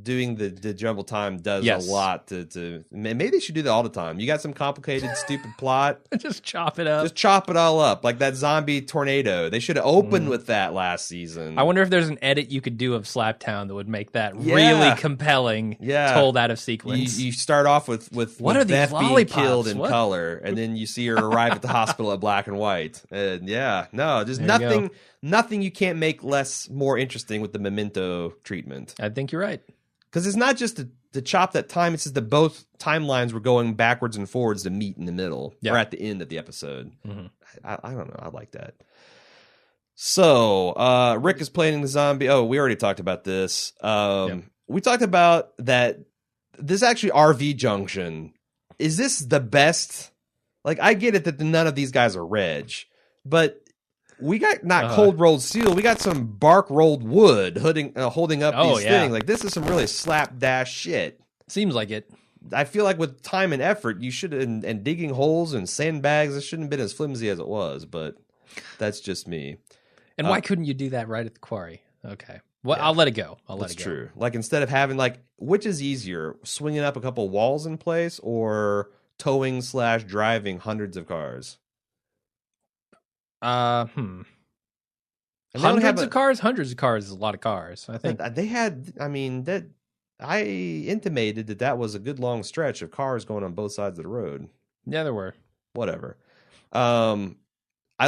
doing the jumble time does a lot to maybe they should do that all the time. You got some complicated stupid plot,
just chop it up,
just chop it all up, like that zombie tornado. They should have opened with that last season.
I wonder if there's an edit you could do of Slaptown that would make that really compelling, told out of sequence.
You start off with
what are
Beth
these
being killed in color, and then you see her arrive at the hospital at black and white, and there's nothing you can't make more interesting with the Memento treatment.
I think you're right.
Because it's not just to chop that time, it's just that both timelines were going backwards and forwards to meet in the middle, or at the end of the episode. Mm-hmm. I don't know. I like that. So, Rick is planning the zombie. Oh, we already talked about this. We talked about that this actually RV junction. Is this the best? Like, I get it that none of these guys are reg, but... we got not cold rolled steel. We got some bark rolled wood holding up these things. Like, this is some really slapdash shit.
Seems like it.
I feel like with time and effort, you should and digging holes and sandbags, it shouldn't have been as flimsy as it was. But that's just me.
And why couldn't you do that right at the quarry? Okay, well, I'll let it go.
That's true. Like, instead of having which is easier, swinging up a couple walls in place or towing / driving hundreds of cars?
Hundreds of cars is a lot of cars. I think
they had. I mean, that I intimated that was a good long stretch of cars going on both sides of the road.
Yeah, there were.
Whatever. I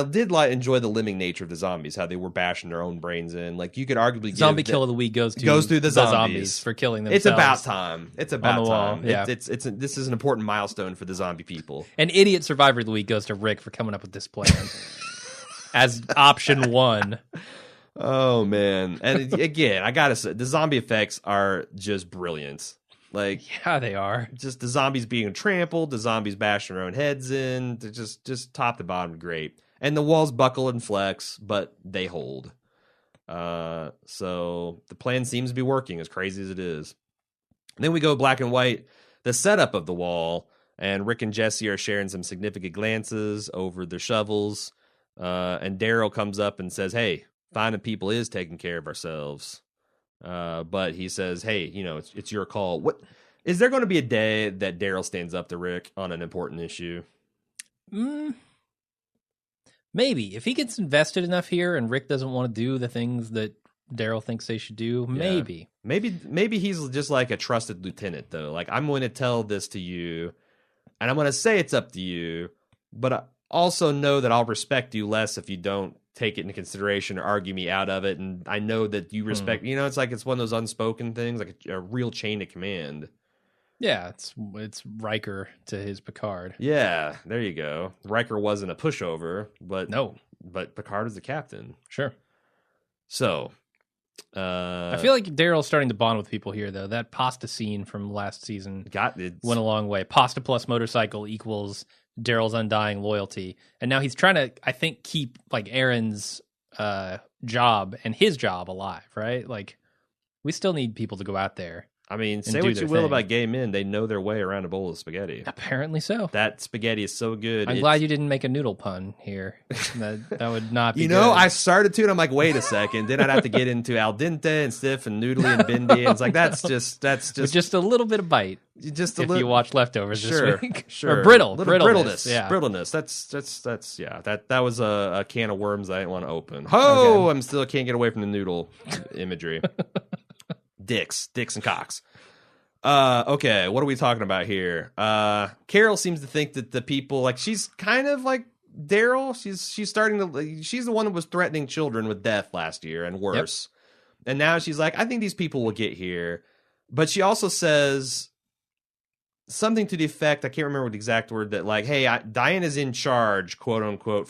did enjoy the lemming nature of the zombies, how they were bashing their own brains in. Like, you could arguably
zombie kill of the week goes through the zombies for killing themselves.
It's about time. It's about time.
Yeah.
This is an important milestone for the zombie people.
And idiot survivor of the week goes to Rick for coming up with this plan. As option 1.
Oh, man. And again, I gotta say, the zombie effects are just brilliant. Like,
yeah, they are.
Just the zombies being trampled, the zombies bashing their own heads in. They're just top to bottom great. And the walls buckle and flex, but they hold. So the plan seems to be working, as crazy as it is. And then we go black and white. the setup of the wall. And Rick and Jesse are sharing some significant glances over their shovels. And Daryl comes up and says, hey, finding people is taking care of ourselves. But he says, hey, it's your call. What is there going to be a day that Daryl stands up to Rick on an important issue?
Maybe. If he gets invested enough here and Rick doesn't want to do the things that Daryl thinks they should do, maybe.
Maybe he's just like a trusted lieutenant, though. Like, I'm going to tell this to you, and I'm going to say it's up to you, but I also know that I'll respect you less if you don't take it into consideration or argue me out of it. And I know that you respect, it's like it's one of those unspoken things, like a real chain of command.
Yeah, it's Riker to his Picard.
Yeah, there you go. Riker wasn't a pushover, but Picard is the captain.
Sure.
So,
I feel like Daryl's starting to bond with people here, though. That pasta scene from last season went a long way. Pasta plus motorcycle equals Daryl's undying loyalty, and now he's trying to, I think, keep like Aaron's job and his job alive, right? Like, we still need people to go out there.
I mean, say what you will about gay men, they know their way around a bowl of spaghetti.
Apparently so.
That spaghetti is so good.
I'm glad you didn't make a noodle pun here. That would not be good.
I started to, and I'm like, wait a second. Then I'd have to get into al dente and stiff and noodly and bendy. And it's like, that's just
with just a little bit of bite.
Just
if you watch Leftovers this week.
Sure.
Or brittleness. Yeah.
Brittleness. That's that was a can of worms I didn't want to open. Okay. I'm still can't get away from the noodle imagery. Dicks and cocks. Okay, what are we talking about here? Carol seems to think that the people, like, she's kind of like Daryl. She's starting to, she's the one that was threatening children with death last year and worse. Yep. And now she's like, I think these people will get here. But she also says something to the effect, I can't remember the exact word, that like, hey, Diana's in charge, quote unquote,